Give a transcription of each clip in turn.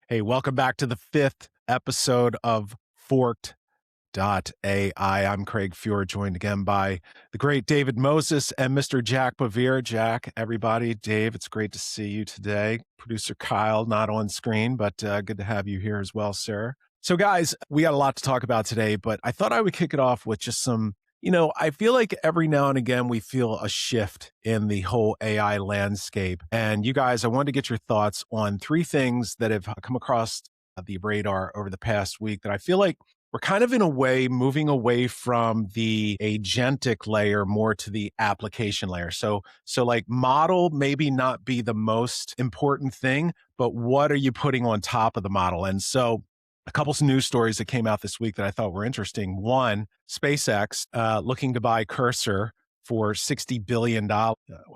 Hey, welcome back to the fifth episode of Forked.ai. I'm Craig Fuhr, joined again by the great David Moses and Mr. Jack Bevere. Jack, everybody, Dave, it's great to see you today. Producer Kyle, not on screen, but good to have you here as well, sir. So, guys, we got a lot to talk about today, but I thought I would kick it off with just some. I feel like every now and again we feel a shift in the whole AI landscape. And you guys, I wanted to get your thoughts on three things that have come across the radar over the past week that I feel like we're kind of in a way moving away from the agentic layer more to the application layer. So like model maybe not be the most important thing, but what are you putting on top of the model? And so a couple of news stories that came out this week that I thought were interesting. One, SpaceX looking to buy Cursor for $60 billion. I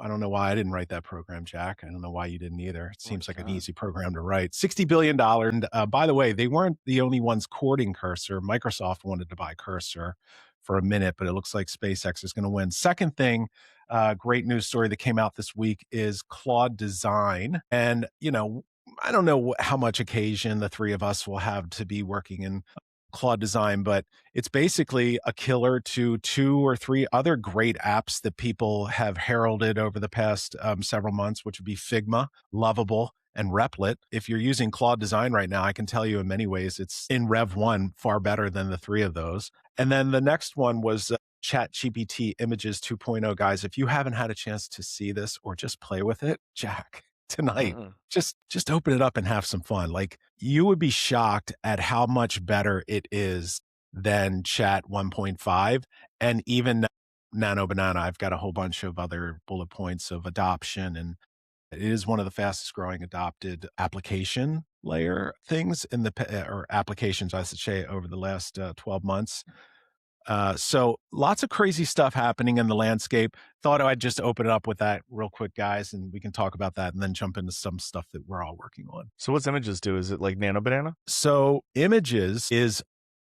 don't know why I didn't write that program, Jack. I don't know why you didn't either. It seems like an easy program to write. $60 billion. And by the way, they weren't the only ones courting Cursor. Microsoft wanted to buy Cursor for a minute, but it looks like SpaceX is going to win. Second thing, great news story that came out this week is Claude Design. And, I don't know how much occasion the three of us will have to be working in Claude Design, but it's basically a killer to two or three other great apps that people have heralded over the past several months, which would be Figma, Lovable, and Replit. If you're using Claude Design right now, I can tell you in many ways it's in Rev 1 far better than the three of those. And then the next one was ChatGPT Images 2.0. Guys, if you haven't had a chance to see this or just play with it, Jack, tonight, just open it up and have some fun. Like, you would be shocked at how much better it is than Chat 1.5 and even Nano Banana. I've got a whole bunch of other bullet points of adoption, and it is one of the fastest growing adopted application layer things in or applications, I should say, over the last 12 months. So lots of crazy stuff happening in the landscape. Thought I'd just open it up with that real quick, guys, and we can talk about that and then jump into some stuff that we're all working on. So what's Images do? Is it like Nano Banana? So Images is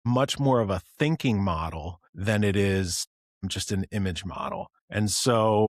much more of a thinking model than it is just an image model. And so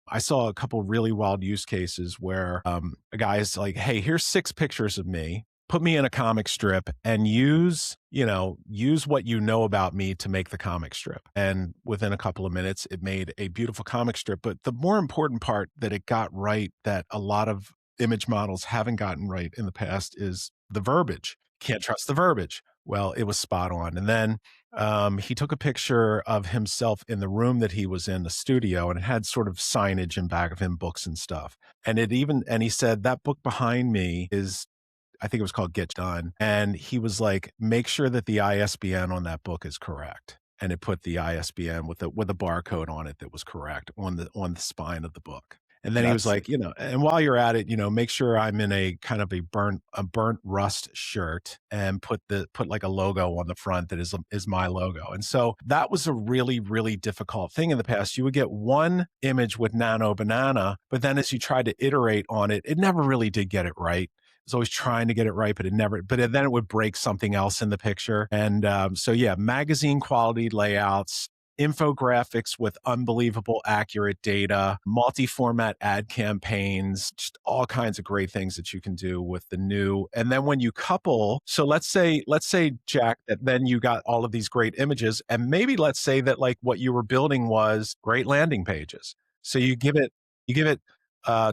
I saw a couple really wild use cases where a guy's like, hey, here's 6 pictures of me. Put me in a comic strip and use what you know about me to make the comic strip. And within a couple of minutes, it made a beautiful comic strip. But the more important part that it got right, that a lot of image models haven't gotten right in the past, is the verbiage. Can't trust the verbiage. Well, it was spot on. And then he took a picture of himself in the room that he was in, the studio, and it had sort of signage in back of him, books and stuff. And he said, that book behind me is, I think it was called Get Done. And he was like, make sure that the ISBN on that book is correct. And it put the ISBN with a barcode on it that was correct on the spine of the book. And then he was like, and while you're at it, make sure I'm in a kind of a burnt rust shirt and put like a logo on the front that is my logo. And so that was a really, really difficult thing in the past. You would get one image with Nano Banana, but then as you tried to iterate on it, it never really did get it right. Was always trying to get it right, but then it would break something else in the picture. And so yeah, magazine quality layouts, infographics with unbelievable accurate data, multi-format ad campaigns, just all kinds of great things that you can do with the new. And then when you couple, so let's say, Jack, that then you got all of these great images, and maybe let's say that like what you were building was great landing pages. So you give it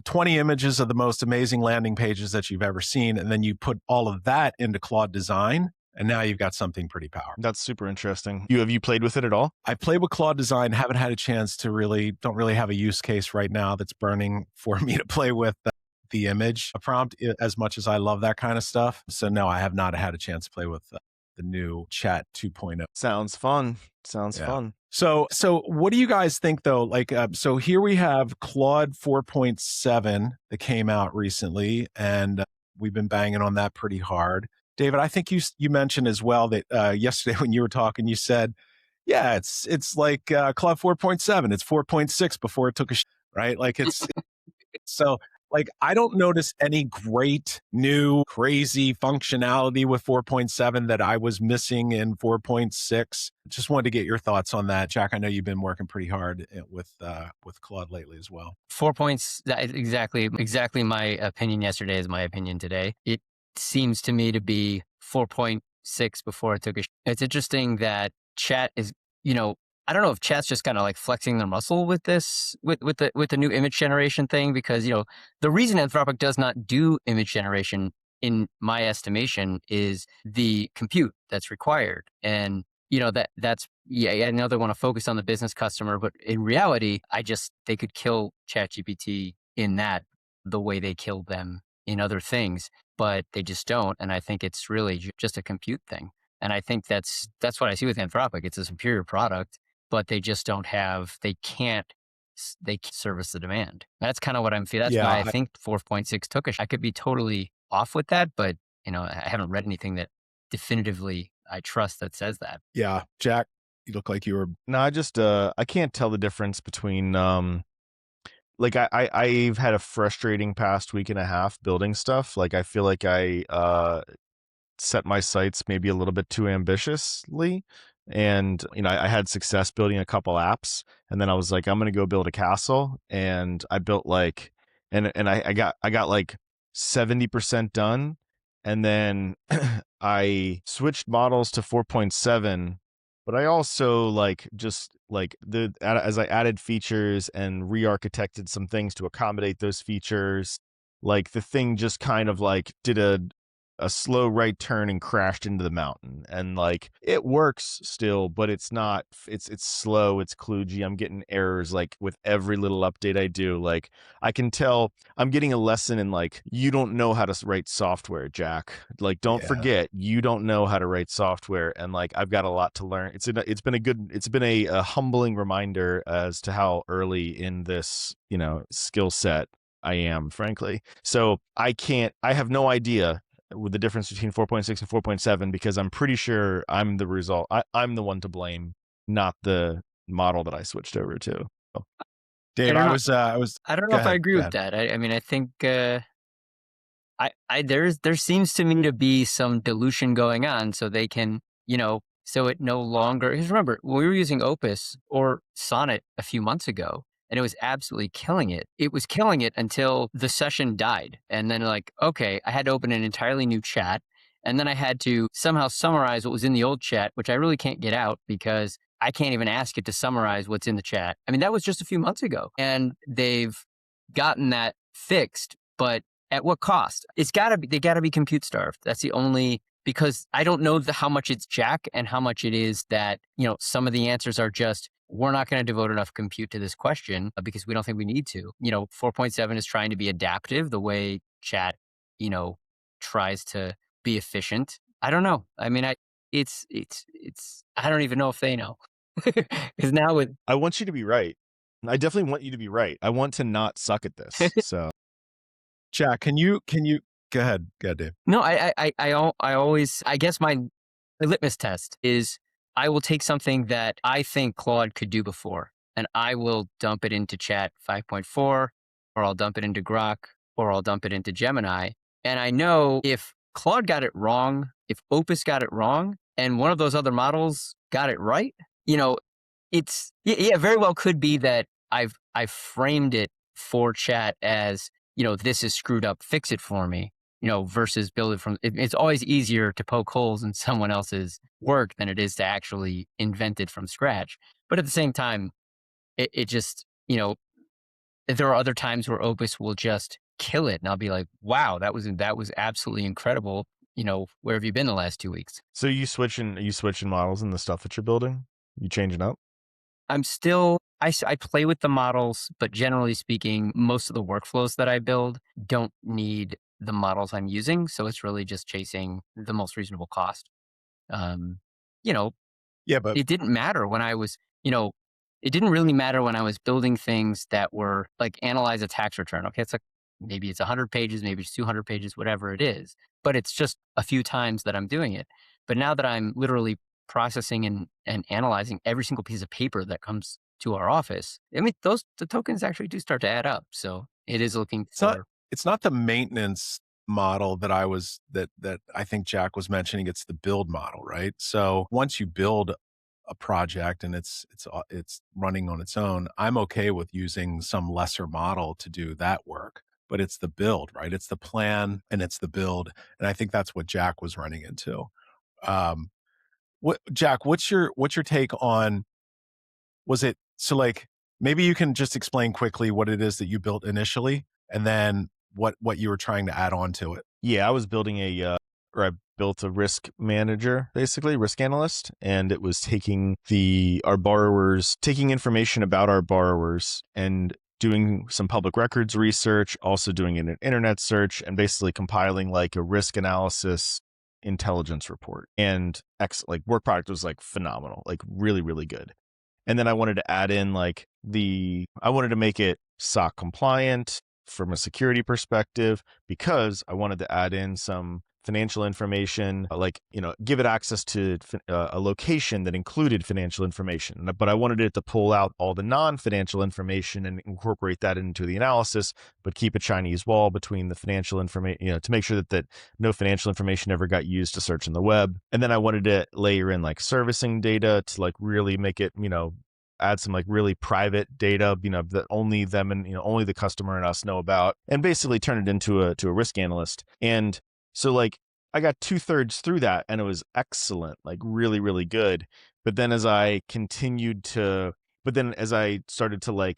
20 images of the most amazing landing pages that you've ever seen, and then you put all of that into Claude Design, and now you've got something pretty powerful. That's super interesting. Have you played with it at all? I've played with Claude Design, haven't had a chance to don't really have a use case right now that's burning for me to play with the image prompt as much as I love that kind of stuff. So no, I have not had a chance to play with the new Chat 2.0. Sounds fun. Fun. So what do you guys think though? Like, so here we have Claude 4.7 that came out recently, and we've been banging on that pretty hard. David, I think you mentioned as well that yesterday when you were talking, you said, yeah, it's like Claude 4.7. It's 4.6 before it took a right? Like it's so. Like, I don't notice any great new crazy functionality with 4.7 that I was missing in 4.6. Just wanted to get your thoughts on that. Jack, I know you've been working pretty hard with Claude lately as well. 4 points, exactly my opinion yesterday is my opinion today. seems to me to be 4.6 before it took a. It's interesting that chat is, you know, I don't know if chat's just kind of like flexing their muscle with this, with the new image generation thing, because, the reason Anthropic does not do image generation, in my estimation, is the compute that's required. And, that's, yeah, I know they want to focus on the business customer, but in reality, they could kill ChatGPT in that the way they killed them in other things, but they just don't. And I think it's really just a compute thing. And I think that's what I see with Anthropic. It's a superior product, but they just don't have, they can't service the demand. That's kind of what I'm feeling. That's Yeah, why I think 4.6 took a I could be totally off with that, but I haven't read anything that definitively I trust that says that. yeah. Jack, you look like you were. No, I can't tell the difference between like I've had a frustrating past week and a half building stuff. Like I feel like I set my sights maybe a little bit too ambitiously. And, I had success building a couple apps. And then I was like, I'm going to go build a castle. And I built like, and I got like 70% done. And then I switched models to 4.7, but I also as I added features and re-architected some things to accommodate those features, like the thing just kind of like did a slow right turn and crashed into the mountain. And like it works still, but it's not, it's slow, it's kludgy. I'm getting errors like with every little update I do. Like I can tell I'm getting a lesson in like, you don't know how to write software, Jack. Like don't Yeah. forget, you don't know how to write software. And like I've got a lot to learn. It's been a humbling reminder as to how early in this, skill set I am, frankly. So I have no idea with the difference between 4.6 and 4.7, because I'm pretty sure I'm the result. I'm the one to blame, not the model that I switched over to. Dave, don't I know. was, I was, I don't know go if I ahead. agree Go with ahead. that. I mean, I think there seems to me to be some dilution going on, so they can, so it no longer. Because remember, when we were using Opus or Sonnet a few months ago, and it was absolutely killing it. It was killing it until the session died, and then like, okay, I had to open an entirely new chat, and then I had to somehow summarize what was in the old chat, which I really can't get out because I can't even ask it to summarize what's in the chat. I mean, that was just a few months ago, and they've gotten that fixed, but at what cost? They gotta be compute starved. That's the only, because I don't know how much it's Jack and how much it is that, some of the answers are just, we're not going to devote enough compute to this question because we don't think we need to. 4.7 is trying to be adaptive the way chat, tries to be efficient. I don't know. I mean, I don't even know if they know. Because now with, I want you to be right. I definitely want you to be right. I want to not suck at this. So Jack, can you go ahead? Go ahead, Dave. no, I always, I guess my litmus test is I will take something that I think Claude could do before, and I will dump it into Chat 5.4, or I'll dump it into Grok, or I'll dump it into Gemini. And I know if Claude got it wrong, if Opus got it wrong, and one of those other models got it right, it's, yeah, very well could be that I've framed it for Chat as, this is screwed up, fix it for me. Versus build it from. It's always easier to poke holes in someone else's work than it is to actually invent it from scratch. But at the same time, it just, there are other times where Opus will just kill it, and I'll be like, "Wow, that was absolutely incredible." Where have you been the last 2 weeks? are you switching models in the stuff that you're building? You changing up? I'm still. I play with the models, but generally speaking, most of the workflows that I build don't need the models I'm using. So it's really just chasing the most reasonable cost. Um, you know, Yeah, but it didn't matter when I was, it didn't really matter when I was building things that were like analyze a tax return. Okay. It's like, maybe it's 100 pages, maybe it's 200 pages, whatever it is, but it's just a few times that I'm doing it. But now that I'm literally processing and analyzing every single piece of paper that comes to our office, I mean, the tokens actually do start to add up. So it is looking for. it's not the maintenance model that I think Jack was mentioning. It's the build model, right? So once you build a project and it's running on its own, I'm okay with using some lesser model to do that work. but it's the build, right? It's the plan and it's the build. And I think that's what Jack was running into. Um, Jack, what's your take on, was it, so like, maybe you can just explain quickly what it is that you built initially and then what you were trying to add on to it. Yeah, I was building I built a risk manager, basically risk analyst, and it was taking taking information about our borrowers and doing some public records research, also doing an internet search, and basically compiling like a risk analysis intelligence report. And work product was like phenomenal, like really, really good. And then I wanted to add in I wanted to make it SOC compliant from a security perspective, because I wanted to add in some financial information, give it access to a location that included financial information. But I wanted it to pull out all the non-financial information and incorporate that into the analysis, but keep a Chinese wall between the financial information, to make sure that no financial information ever got used to search in the web. And then I wanted to layer in like servicing data to like really make it, add some like really private data, that only them and, only the customer and us know about, and basically turn it into a risk analyst. And so like I got 2/3 through that and it was excellent, like really, really good. But then as I started to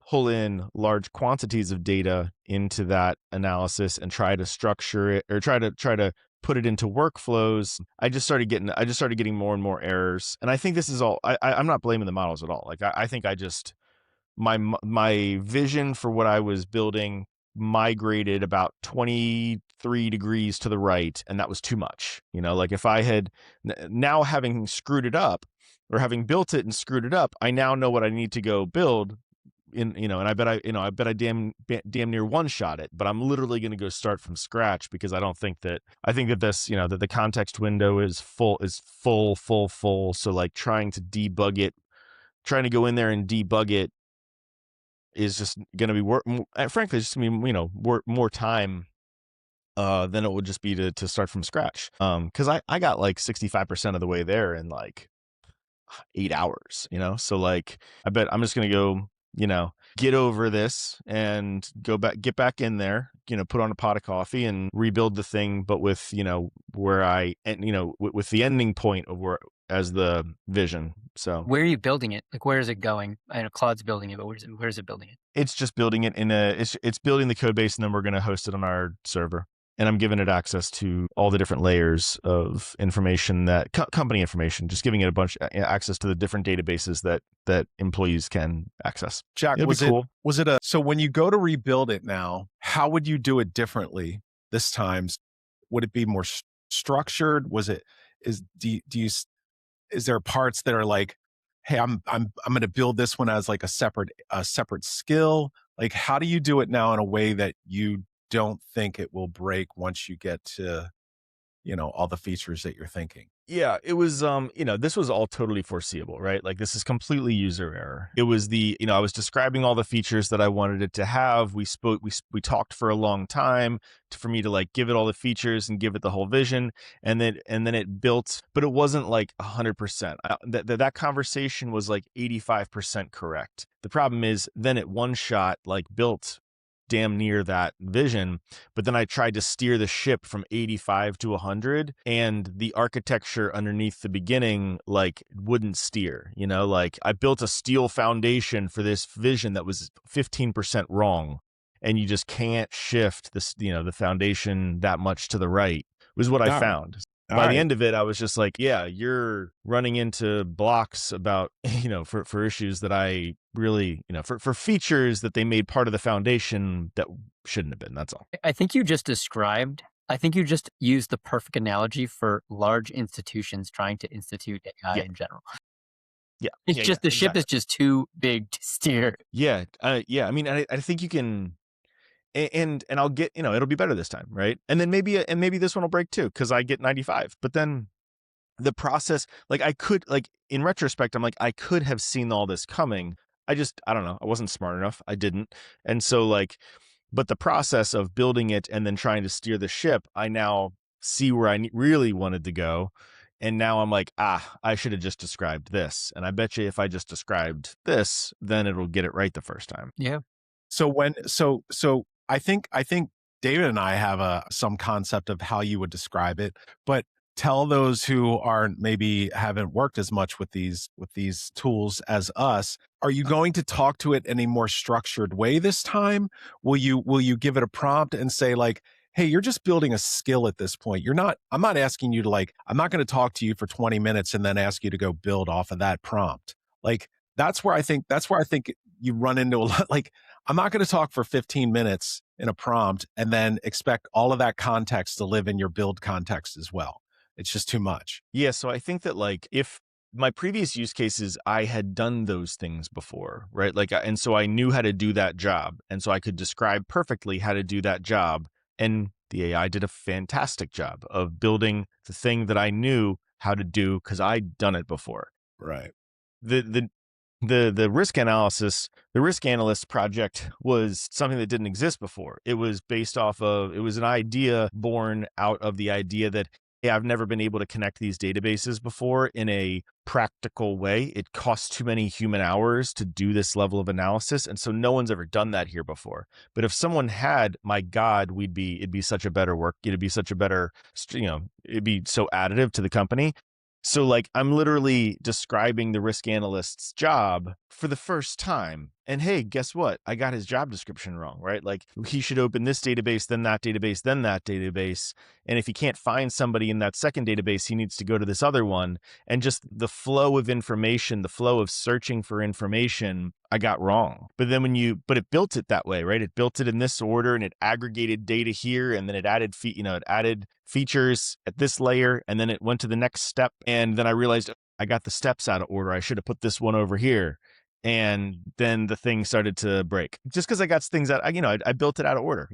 pull in large quantities of data into that analysis and try to structure it or try to put it into workflows, I just started getting more and more errors. And I think this is all, I'm not blaming the models at all. Like I think my vision for what I was building migrated about 23 degrees to the right, and that was too much. Like if I had now having screwed it up or having built it and screwed it up, I now know what I need to go build and I bet I damn near one shot it, but I'm literally going to go start from scratch because I think that this, that the context window is full. So like trying to go in there and debug it is just going to be frankly, just going to be, more time than it would just be to start from scratch. Cause I got like 65% of the way there in like 8 hours, so like, I bet I'm just going to go, get over this and get back in there, put on a pot of coffee and rebuild the thing, but with, with the ending point of where as the vision. So where are you building it? Like, where is it going? I know Claude's building it, but where is it building it? It's just building it it's building the code base, and then we're going to host it on our server. And I'm giving it access to all the different layers of information company information, just giving it a bunch access to the different databases that employees can access. Jack, so when you go to rebuild it now, how would you do it differently this time? Would it be more structured? Is there parts that are like, hey, I'm going to build this one as like a separate skill? Like, how do you do it now in a way that you don't think it will break once you get to, all the features that you're thinking? Yeah, it was, this was all totally foreseeable, right? Like this is completely user error. It was I was describing all the features that I wanted it to have. We talked for a long time for me to like give it all the features and give it the whole vision. And then it built, but it wasn't like 100%. That conversation was like 85% correct. The problem is then it one shot like built damn near that vision, but then I tried to steer the ship from 85 to 100, and the architecture underneath the beginning like wouldn't steer. Like I built a steel foundation for this vision that was 15% wrong, and you just can't shift this, the foundation that much to the right, was what I found. By the end of it, I was just like, yeah, you're running into blocks about, for issues that I really, for features that they made part of the foundation that shouldn't have been. That's all. I think you just used the perfect analogy for large institutions trying to institute AI in general. Yeah. It's the ship is just too big to steer. Yeah. I mean, I think you can. And I'll get, it'll be better this time, right? And then maybe this one will break too, because I get 95. But then the process, like in retrospect, I'm like, I could have seen all this coming. I don't know. I wasn't smart enough. I didn't. And so but the process of building it and then trying to steer the ship, I now see where I really wanted to go. And now I'm like, I should have just described this. And I bet you if I just described this, then it'll get it right the first time. Yeah. So I think David and I have some concept of how you would describe it, but tell those who aren't maybe haven't worked as much with these tools as us. Are you going to talk to it in a more structured way this time? Will you give it a prompt and say like, hey, you're just building a skill at this point. I'm not asking you to I'm not going to talk to you for 20 minutes and then ask you to go build off of that prompt. Like that's where I think you run into a lot. Like, I'm not going to talk for 15 minutes in a prompt and then expect all of that context to live in your build context as well. It's just too much. Yeah. So I think that if my previous use cases, I had done those things before, right? And so I knew how to do that job. And so I could describe perfectly how to do that job. And the AI did a fantastic job of building the thing that I knew how to do because I'd done it before. Right. The risk analysis, the risk analyst project was something that didn't exist before. It was it was an idea born out of the idea that, hey, I've never been able to connect these databases before in a practical way. It costs too many human hours to do this level of analysis. And so no one's ever done that here before. But if someone had, my God, it'd be such a better work. It'd be such a better, it'd be so additive to the company. So I'm literally describing the risk analyst's job for the first time. And hey, guess what? I got his job description wrong, right? He should open this database, then that database, then that database. And if he can't find somebody in that second database, he needs to go to this other one. And just the flow of information, the flow of searching for information, I got wrong. But then but it built it that way, right? It built it in this order and it aggregated data here. And then it added, it added features at this layer. And then it went to the next step. And then I realized I got the steps out of order. I should have put this one over here. And then the thing started to break just because I got things out. I built it out of order.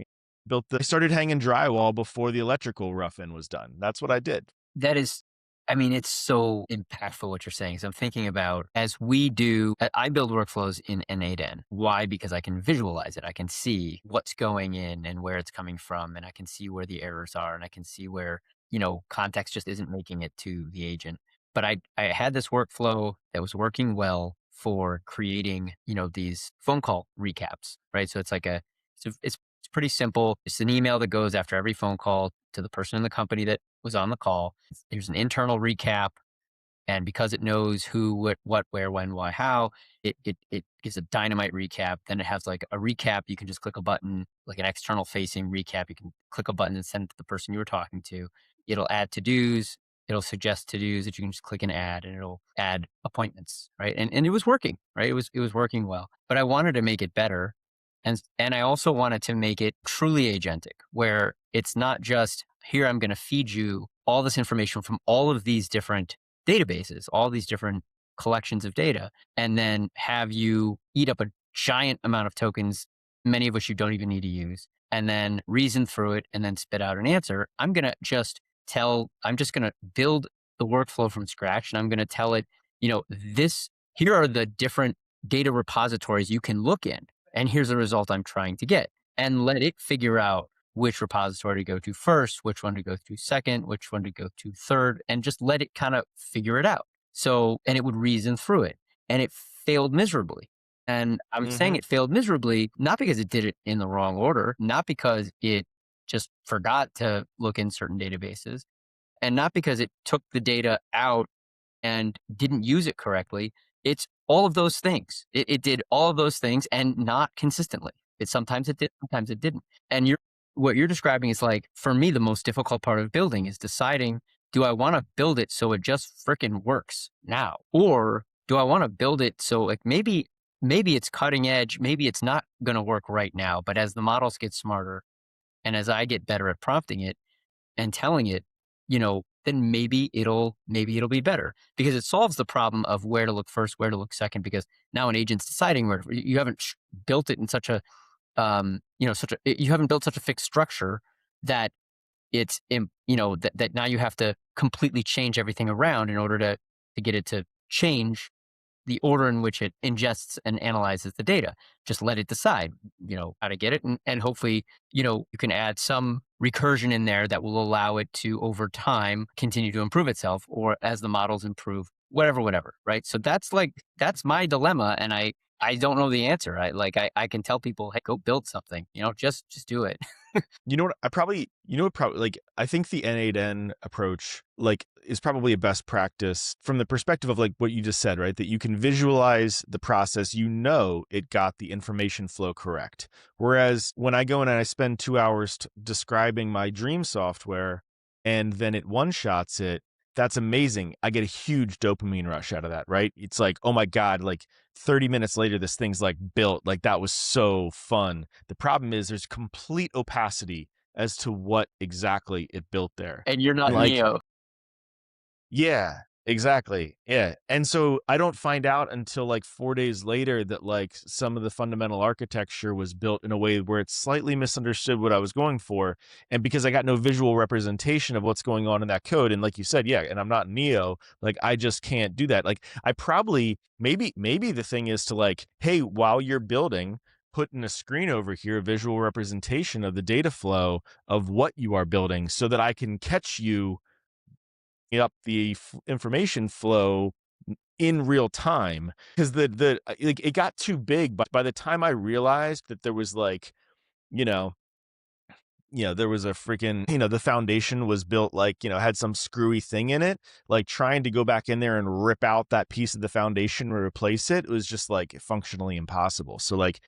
I started hanging drywall before the electrical rough-in was done. That's what I did. That is, it's so impactful what you're saying. So I'm thinking about as we do, I build workflows in N8N. Why? Because I can visualize it. I can see what's going in and where it's coming from. And I can see where the errors are. And I can see where, context just isn't making it to the agent. But I had this workflow that was working well for creating, these phone call recaps, right? So it's it's pretty simple. It's an email that goes after every phone call to the person in the company that was on the call. There's an internal recap. And because it knows who, what, where, when, why, how, it gives a dynamite recap. Then it has a recap. You can just click a button, like an external facing recap. You can click a button and send it to the person you were talking to. It'll add to-dos. It'll suggest to-dos that you can just click and it'll add appointments, right? And it was working, right? It was working well. But I wanted to make it better. And I also wanted to make it truly agentic, where it's not just, here, I'm going to feed you all this information from all of these different databases, all these different collections of data, and then have you eat up a giant amount of tokens, many of which you don't even need to use, and then reason through it and then spit out an answer. I'm just going to build the workflow from scratch, and I'm going to tell it, here are the different data repositories you can look in, and here's the result I'm trying to get, and let it figure out which repository to go to first, which one to go to second, which one to go to third, and just let it kind of figure it out. So, and it would reason through it, and it failed miserably. And I'm saying it failed miserably, not because it did it in the wrong order, not because it just forgot to look in certain databases, and not because it took the data out and didn't use it correctly. It's all of those things. It did all of those things and not consistently. Sometimes it did, sometimes it didn't. And what you're describing is for me, the most difficult part of building is deciding, do I want to build it so it just freaking works now? Or do I want to build it so maybe it's cutting edge, maybe it's not going to work right now, but as the models get smarter and as I get better at prompting it and telling it, then maybe it'll be better, because it solves the problem of where to look first, where to look second, because now an agent's deciding where you haven't built it in such a, you haven't built such a fixed structure that it's, that now you have to completely change everything around in order to get it to change the order in which it ingests and analyzes the data. Just let it decide, how to get it. And hopefully, you can add some recursion in there that will allow it to, over time, continue to improve itself, or as the models improve, whatever, right? So that's my dilemma. And I I don't know the answer. I can tell people, hey, go build something, just do it. You know what? I think the N8N approach, like, is probably a best practice from the perspective of like what you just said, right? That you can visualize the process, it got the information flow correct. Whereas when I go in and I spend 2 hours describing my dream software and then it one-shots it, that's amazing. I get a huge dopamine rush out of that, right? It's like, oh my God, like 30 minutes later, this thing's like built. Like that was so fun. The problem is there's complete opacity as to what exactly it built there. And you're not Like, Neo. yeah, exactly. Yeah. And so I don't find out until like 4 days later that like some of the fundamental architecture was built in a way where it slightly misunderstood what I was going for. And because I got no visual representation of what's going on in that code. And like you said, yeah, and I'm not Neo, like I just can't do that. Like I probably, maybe the thing is to like, hey, while you're building, put in a screen over here, a visual representation of the data flow of what you are building so that I can catch you up the information flow in real time, because like it got too big. But by the time I realized that there was like, you know, there was a freaking, the foundation was built like, had some screwy thing in it, like trying to go back in there and rip out that piece of the foundation and replace it was just like functionally impossible. So like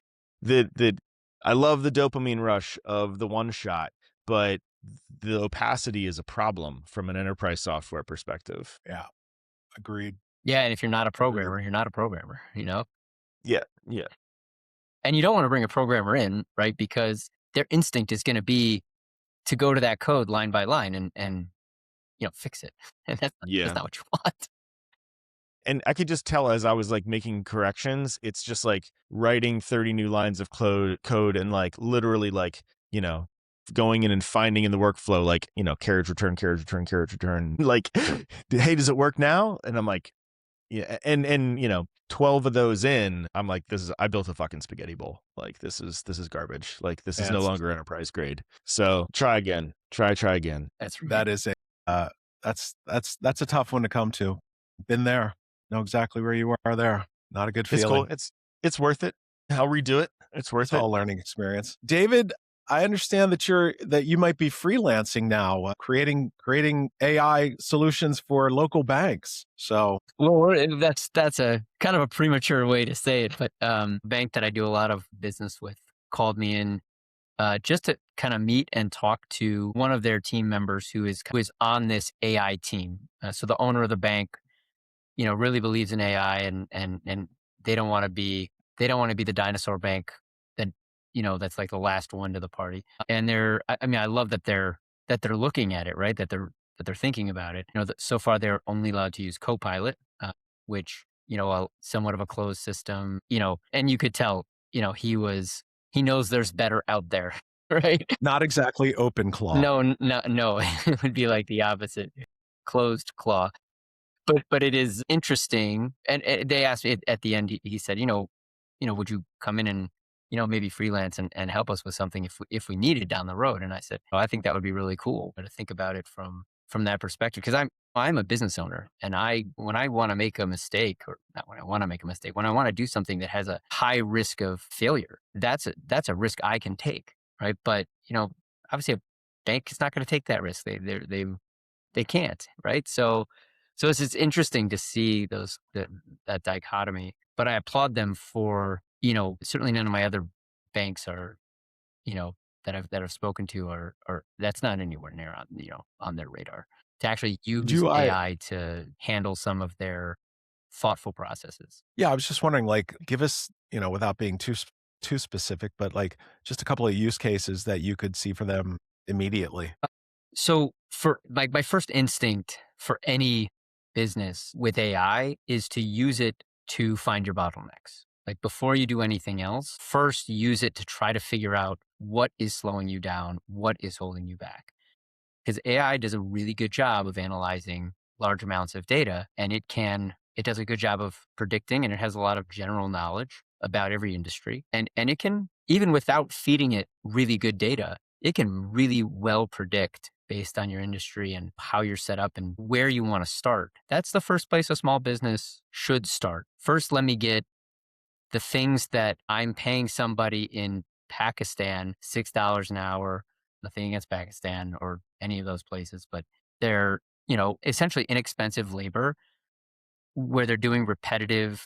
I love the dopamine rush of the one shot, but the opacity is a problem from an enterprise software perspective. Yeah, agreed. Yeah, and if you're not a programmer, you're not a programmer, Yeah. And you don't want to bring a programmer in, right? Because their instinct is going to be to go to that code line by line and fix it. And that's not what you want. And I could just tell as I was like making corrections, it's just like writing 30 new lines of code and like literally like, going in and finding in the workflow, like, carriage return, like, hey, does it work now? And I'm like, yeah. And 12 of those in, I'm like, I built a fucking spaghetti bowl. Like, this is garbage. Like, this is no longer enterprise grade. So try again, try again. That is that's a tough one to come to. Been there. Know exactly where you are there. Not a good feeling. It's cool. It's worth it. I'll redo it. It's worth it. All learning experience. David, I understand that you might be freelancing now, creating AI solutions for local banks. So, well, that's a kind of a premature way to say it, but bank that I do a lot of business with called me in just to kind of meet and talk to one of their team members who is on this AI team. So the owner of the bank, really believes in AI, and they don't want to be the dinosaur bank that that's like the last one to the party. And I love that they're looking at it, right? That they're thinking about it. So far they're only allowed to use Copilot, which somewhat of a closed system. And you could tell he knows there's better out there, right? Not exactly OpenClaw. No, it would be like the opposite, closed claw. But it is interesting. And they asked me at the end, he said, would you come in and, maybe freelance and help us with something if we needed down the road? And I said, I think that would be really cool to think about it from that perspective. Because I'm a business owner, and when I want to make a mistake, or not when I want to make a mistake, when I want to do something that has a high risk of failure, that's a risk I can take, right? But, obviously a bank is not going to take that risk. They can't, right? So it's interesting to see that dichotomy, but I applaud them for, certainly none of my other banks are, that I've spoken to are that's not anywhere near on their radar to actually use AI to handle some of their thoughtful processes. Yeah, I was just wondering, like, give us, without being too specific, but like just a couple of use cases that you could see for them immediately. So for like my first instinct for any business with AI is to use it to find your bottlenecks. Like before you do anything else, first use it to try to figure out what is slowing you down, what is holding you back. Because AI does a really good job of analyzing large amounts of data, and it does a good job of predicting, and it has a lot of general knowledge about every industry. And it can, even without feeding it really good data, it can really well predict based on your industry and how you're set up and where you want to start. That's the first place a small business should start. First, let me get the things that I'm paying somebody in Pakistan $6 an hour, nothing against Pakistan or any of those places, but they're, essentially inexpensive labor where they're doing repetitive,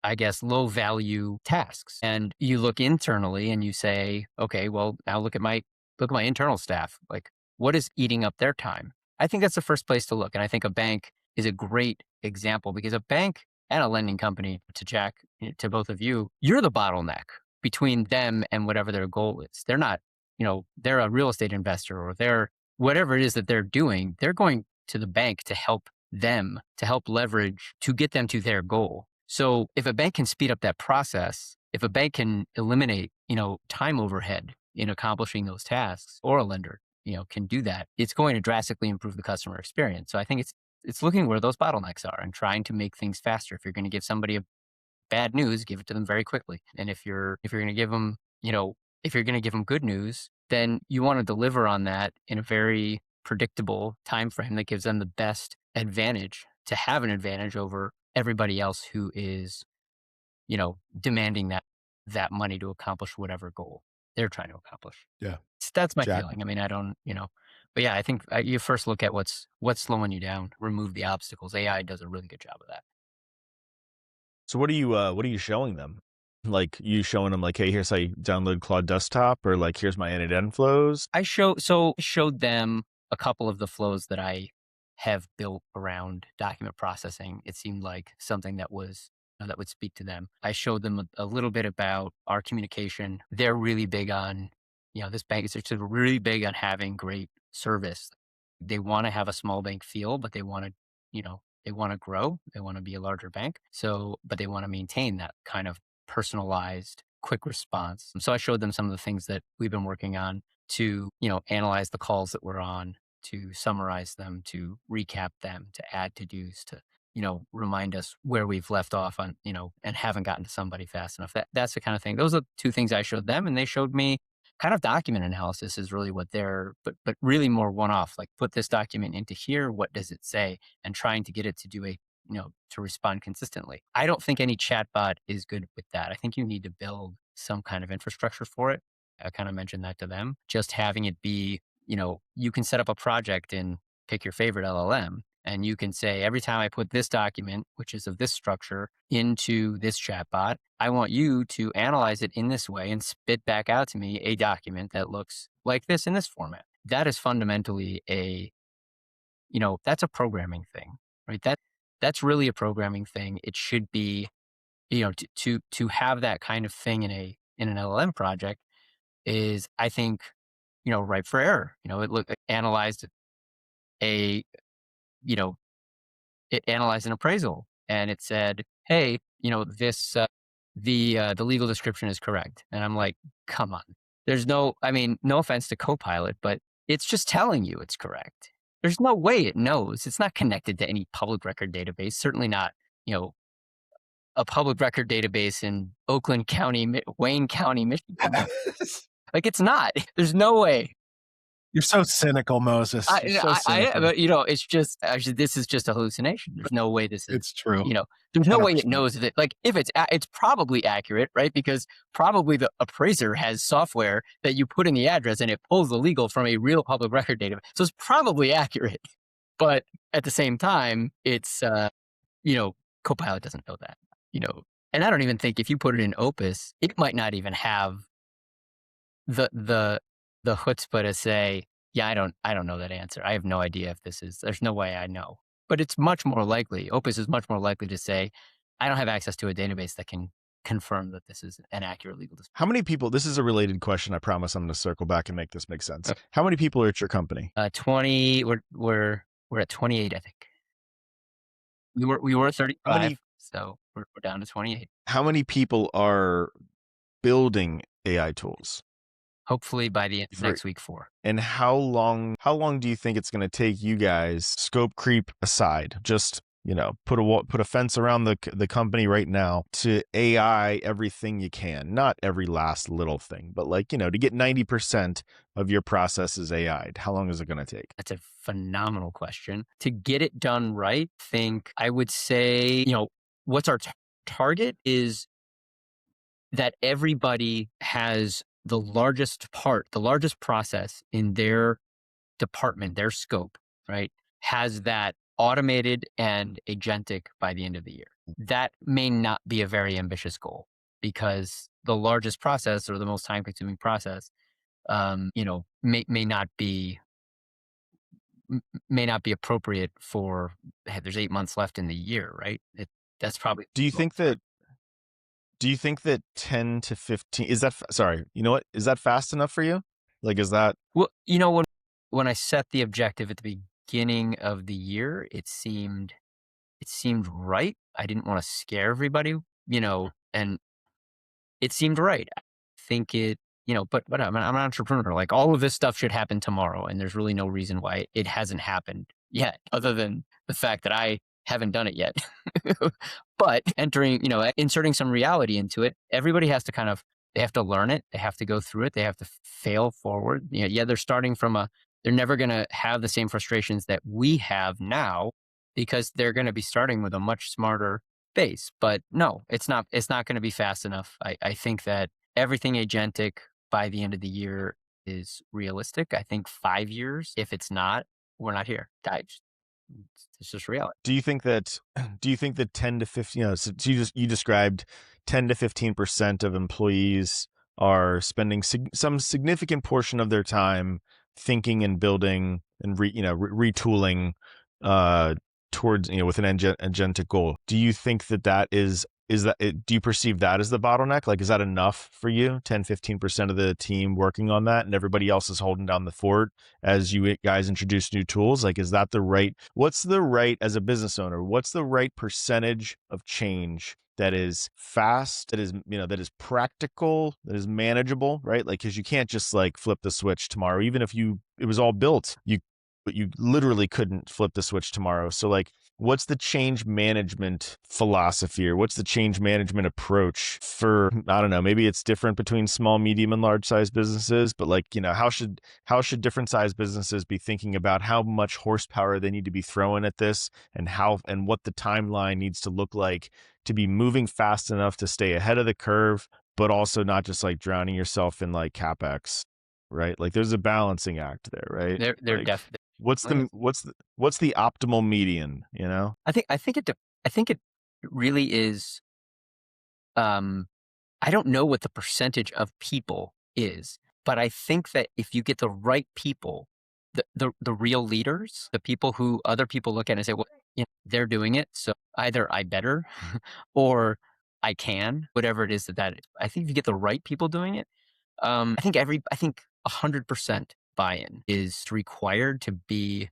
I guess, low value tasks. And you look internally and you say, okay, well, now look at my internal staff. Like, what is eating up their time? I think that's the first place to look. And I think a bank is a great example because a bank and a lending company, to Jack, to both of you, you're the bottleneck between them and whatever their goal is. They're not, they're a real estate investor or they're whatever it is that they're doing, they're going to the bank to help them, to help leverage, to get them to their goal. So if a bank can speed up that process, if a bank can eliminate, time overhead in accomplishing those tasks, or a lender, can do that, it's going to drastically improve the customer experience. So I think it's looking where those bottlenecks are and trying to make things faster. If you're going to give somebody a bad news, give it to them very quickly. And if you're going to give them, if you're going to give them good news, then you want to deliver on that in a very predictable time frame that gives them the best advantage to have an advantage over everybody else who is, demanding that money to accomplish whatever goal they're trying to accomplish. Yeah. That's my Jack? feeling. I mean, I don't, but yeah, I think you first look at what's slowing you down, remove the obstacles. AI does a really good job of that. So what are you showing them? Like, you showing them like, hey, here's how you download Claude Desktop, or like, here's my end-to-end flows? I showed them a couple of the flows that I have built around document processing. It seemed like something that was that would speak to them. I showed them a little bit about our communication. They're really big on, this bank is just really big on having great service. They want to have a small bank feel, but they want to, they want to grow. They want to be a larger bank. So, but they want to maintain that kind of personalized, quick response. So I showed them some of the things that we've been working on to, analyze the calls that we're on, to summarize them, to recap them, to add to-dos, to, remind us where we've left off on, and haven't gotten to somebody fast enough. That's the kind of thing. Those are two things I showed them, and they showed me kind of document analysis is really what they're, but really more one-off, like put this document into here, what does it say? And trying to get it to do to respond consistently. I don't think any chatbot is good with that. I think you need to build some kind of infrastructure for it. I kind of mentioned that to them. Just having it be, you can set up a project and pick your favorite LLM. And you can say, every time I put this document, which is of this structure, into this chatbot, I want you to analyze it in this way and spit back out to me a document that looks like this in this format. That is fundamentally that's a programming thing, right? That's really a programming thing. It should be, to have that kind of thing in an LLM project is, I think, ripe for error. It analyzed it analyzed an appraisal and it said, hey, this, the legal description is correct. And I'm like, come on. There's no offense to Copilot, but it's just telling you it's correct. There's no way it knows. It's not connected to any public record database, certainly not, a public record database in Oakland County, Wayne County, Michigan. Like, it's not. There's no way. You're so cynical, Moses. You're so cynical. But it's just actually, this is just a hallucination. There's no way this is. It's true. There's no way 100%. it knows that. Like, if it's probably accurate, right? Because probably the appraiser has software that you put in the address and it pulls the legal from a real public record database. So it's probably accurate. But at the same time, it's Copilot doesn't know that. And I don't even think if you put it in Opus, it might not even have the chutzpah to say, yeah, I don't know that answer. I have no idea if this is, there's no way I know. But it's much more likely, Opus is much more likely to say, I don't have access to a database that can confirm that this is an accurate legal description. How many people, this is a related question, I promise I'm going to circle back and make this make sense. How many people are at your company? 20, we're at 28, I think. We were 35, so we're down to 28. How many people are building AI tools? Hopefully by the end of next week, 4. And how long do you think it's going to take you guys, scope creep aside, just, put a fence around the company right now, to AI everything you can, not every last little thing, but to get 90% of your processes AI'd? How long is it going to take? That's a phenomenal question. To get it done right, I would say, what's our target is that everybody has the largest process in their department, their scope, right, has that automated and agentic by the end of the year. That may not be a very ambitious goal because the largest process or the most time consuming process, may not be appropriate for, hey, there's 8 months left in the year, right? That's probably. Do you think that 10 to 15 is that sorry, you know what? Is that fast enough for you? Like, is that Well, when I set the objective at the beginning of the year, it seemed right. I didn't want to scare everybody, and it seemed right. I think but I'm an entrepreneur. Like, all of this stuff should happen tomorrow, and there's really no reason why it hasn't happened yet, other than the fact that I haven't done it yet. But inserting some reality into it, everybody has to they have to learn it. They have to go through it. They have to fail forward. They're starting from they're never going to have the same frustrations that we have now because they're going to be starting with a much smarter base. But no, it's not going to be fast enough. I think that everything agentic by the end of the year is realistic. I think 5 years, if it's not, we're not here. It's just reality. do you think that 10 to 15, so you described 10 to 15% of employees are spending some significant portion of their time thinking and building and retooling towards with an agentic goal. Do you think that do you perceive that as the bottleneck? Like, is that enough for you? 10-15% of the team working on that and everybody else is holding down the fort as you guys introduce new tools? Like, is that as a business owner, what's the right percentage of change that is fast, that is practical, that is manageable, right? Like, because you can't just like flip the switch tomorrow. Even if it was all built, but you literally couldn't flip the switch tomorrow. So like, what's the change management philosophy, or what's the change management approach for, I don't know, maybe it's different between small, medium, and large size businesses, but like, how should different size businesses be thinking about how much horsepower they need to be throwing at this, and what the timeline needs to look like to be moving fast enough to stay ahead of the curve, but also not just like drowning yourself in like CapEx, right? Like, there's a balancing act there, right? They're Like, definitely. what's the optimal median, I think it really is. I don't know what the percentage of people is, but I think that if you get the right people, the real leaders, the people who other people look at and say, well, they're doing it, so either I better or I can, whatever it is that is. I think if you get the right people doing it, I think 100% buy-in is required to be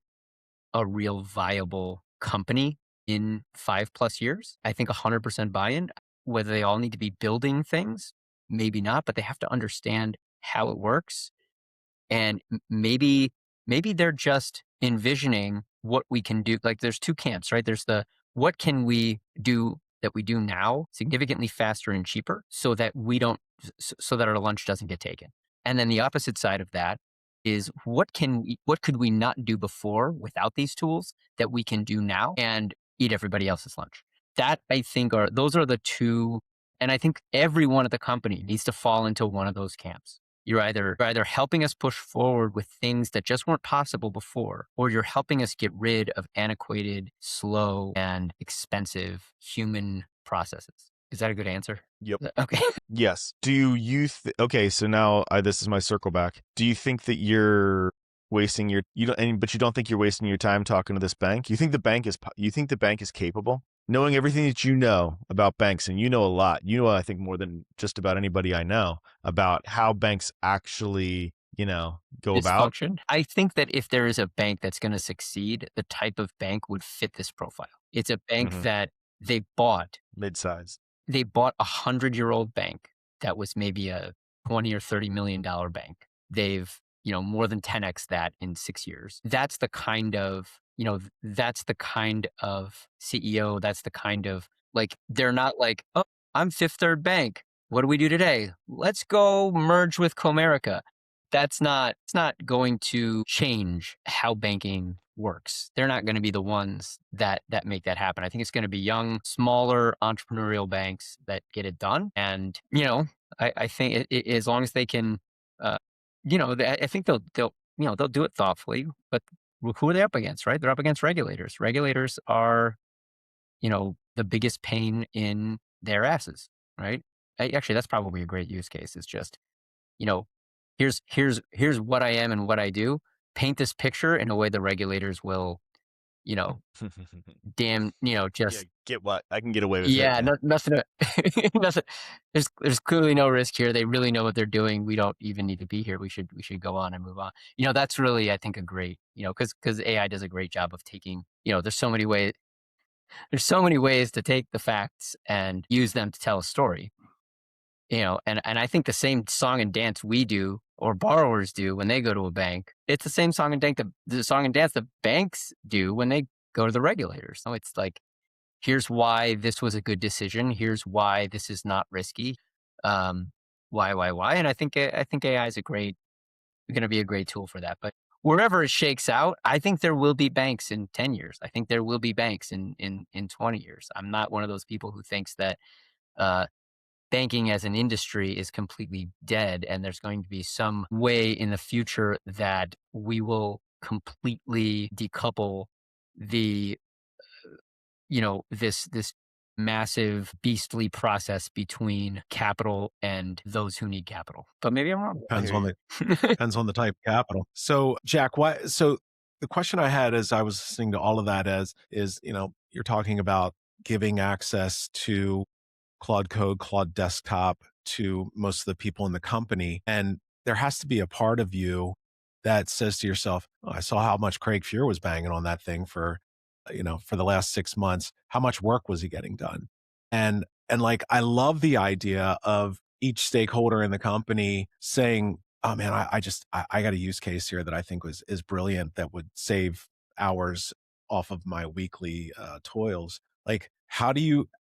a real viable company in 5+ years. I think 100% buy-in. Whether they all need to be building things, maybe not, but they have to understand how it works. And maybe they're just envisioning what we can do. Like, there's two camps, right? There's what can we do that we do now significantly faster and cheaper so that so that our lunch doesn't get taken. And then the opposite side of that is what could we not do before without these tools that we can do now and eat everybody else's lunch. That, I think, those are the two. And I think everyone at the company needs to fall into one of those camps. You're either helping us push forward with things that just weren't possible before, or you're helping us get rid of antiquated, slow, and expensive human processes. Is that a good answer? Yep. Okay. Yes. Do you okay, so now this is my circle back. Do you think that you're wasting but you don't think you're wasting your time talking to this bank? You think the bank is capable? Knowing everything that you know about banks, and you know a lot, I think more than just about anybody I know about how banks actually, go about. I think that if there is a bank that's going to succeed, the type of bank would fit this profile. It's a bank that they bought mid-size. They bought a 100-year-old bank that was maybe a $20 or $30 million bank. They've, more than 10x that in 6 years. That's the kind of, that's the kind of CEO. That's the kind of, like, they're not like, oh, I'm Fifth Third Bank. What do we do today? Let's go merge with Comerica. It's not going to change how banking works. They're not going to be the ones that make that happen. I think it's going to be young, smaller entrepreneurial banks that get it done. And, I think as long as they can, I think they'll do it thoughtfully. But who are they up against? Right? They're up against regulators. Regulators are the biggest pain in their asses. Right? Actually, that's probably a great use case. It's just you know, here's what I am and what I do. Paint this picture in a way the regulators will, you know, Yeah, just get what? I can get away with it. yeah, nothing, nothing. There's clearly no risk here. They really know what they're doing. We don't even need to be here. We should go on and move on. That's really I think a great because AI does a great job of taking there's so many ways to take the facts and use them to tell a story. And I think the same song and dance we do or borrowers do when they go to a bank, it's the same song and dance the banks do when they go to the regulators. So it's like, here's why this was a good decision. Here's why this is not risky. Why? And I think AI is going to be a great tool for that. But wherever it shakes out, I think there will be banks in 10 years. I think there will be banks in 20 years. I'm not one of those people who thinks that, banking as an industry is completely dead, and there's going to be some way in the future that we will completely decouple the, this massive beastly process between capital and those who need capital. But maybe I'm wrong. Depends on the type of capital. So Jack, so the question I had as I was listening to all of that is you're talking about giving access to Claude Code, Claude Desktop to most of the people in the company. And there has to be a part of you that says to yourself, oh, I saw how much Craig Fuhr was banging on that thing for the last 6 months. How much work was he getting done? And like, I love the idea of each stakeholder in the company saying, oh man, I got a use case here that I think is brilliant that would save hours off of my weekly toils. Like,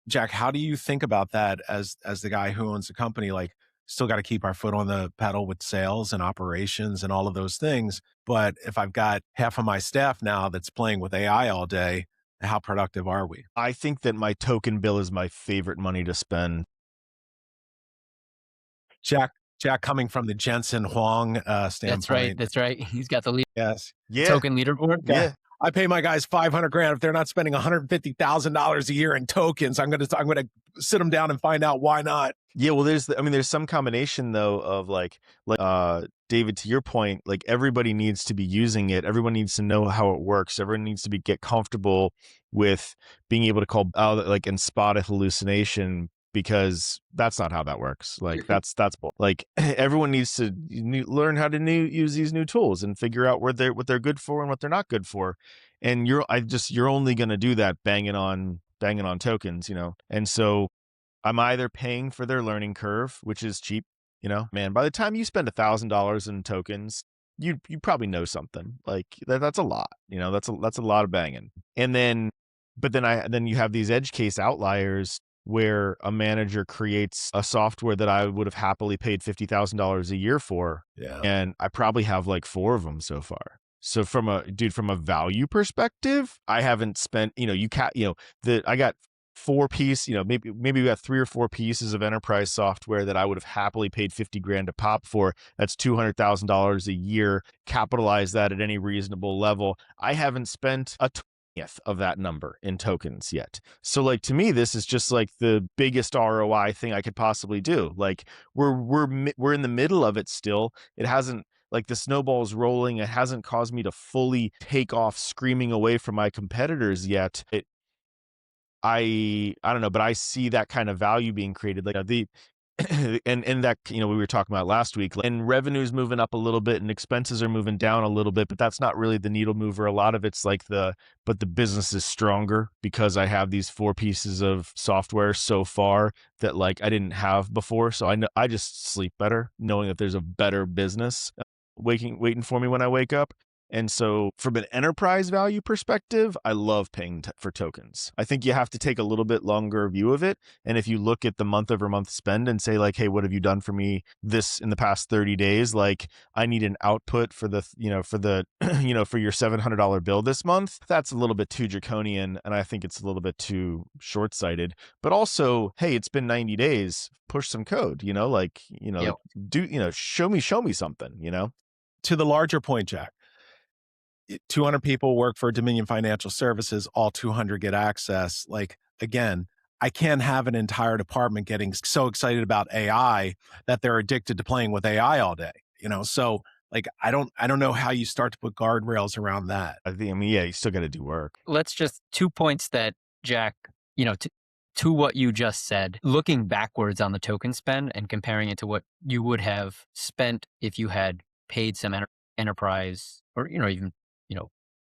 Jack, how do you think about that as the guy who owns the company? Like, still got to keep our foot on the pedal with sales and operations and all of those things. But if I've got half of my staff now that's playing with AI all day, how productive are we? I think that my token bill is my favorite money to spend. Jack coming from the Jensen Huang standpoint. That's right. He's got the lead. Yes. Yeah. Token leaderboard. Yeah. I pay my guys $500,000 if they're not spending $150,000 a year in tokens. I'm gonna sit them down and find out why not. Yeah, well, there's some combination though of like David, to your point, like everybody needs to be using it. Everyone needs to know how it works. Everyone needs to get comfortable with being able to call out and spot a hallucination, because that's not how that works. Like that's like everyone needs to learn how to use these new tools and figure out what they're good for and what they're not good for. And you're only going to do that banging on tokens, And so I'm either paying for their learning curve, which is cheap, man, by the time you spend $1,000 in tokens, you probably know something. Like that's a lot, that's a lot of banging. And then you have these edge case outliers where a manager creates a software that I would have happily paid $50,000 a year for. Yeah. And I probably have like 4 of them so far. So from a value perspective, I haven't spent, I got 4 pieces, maybe we got 3 or 4 pieces of enterprise software that I would have happily paid $50,000 to pop for. That's $200,000 a year. Capitalize that at any reasonable level. I haven't spent a 20th of that number in tokens yet. So like, to me, this is just like the biggest ROI thing I could possibly do. Like we're in the middle of it still. It hasn't, like, the snowball's rolling. It hasn't caused me to fully take off screaming away from my competitors yet. I don't know, but I see that kind of value being created. Like and that, we were talking about last week, and revenue's moving up a little bit and expenses are moving down a little bit, but that's not really the needle mover. A lot of it's like but the business is stronger because I have these 4 pieces of software so far that like I didn't have before. So I just sleep better knowing that there's a better business waiting for me when I wake up. And so from an enterprise value perspective, I love paying for tokens. I think you have to take a little bit longer view of it. And if you look at the month over month spend and say like, hey, what have you done for me this in the past 30 days? Like I need an output for the, for the, for your $700 bill this month. That's a little bit too draconian. And I think it's a little bit too short-sighted, but also, hey, it's been 90 days, push some code, Yep. show me something, To the larger point, Jack, 200 people work for Dominion Financial Services, all 200 get access. Like, again, I can't have an entire department getting so excited about AI that they're addicted to playing with AI all day, So like, I don't know how you start to put guardrails around that. You still got to do work. Let's just 2 points that Jack, to what you just said, looking backwards on the token spend and comparing it to what you would have spent if you had paid some enterprise or, even,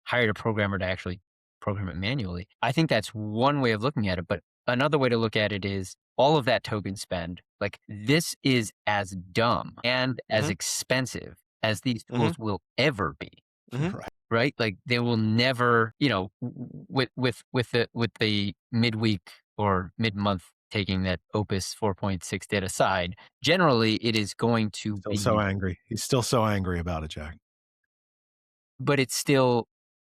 hired a programmer to actually program it manually. I think that's one way of looking at it. But another way to look at it is all of that token spend, like this is as dumb and as expensive as these tools will ever be. Right? Like they will never, with the midweek or mid-month taking that Opus 4.6 data aside, generally it is going to Still be so angry. He's still so angry about it, Jack. But it's still,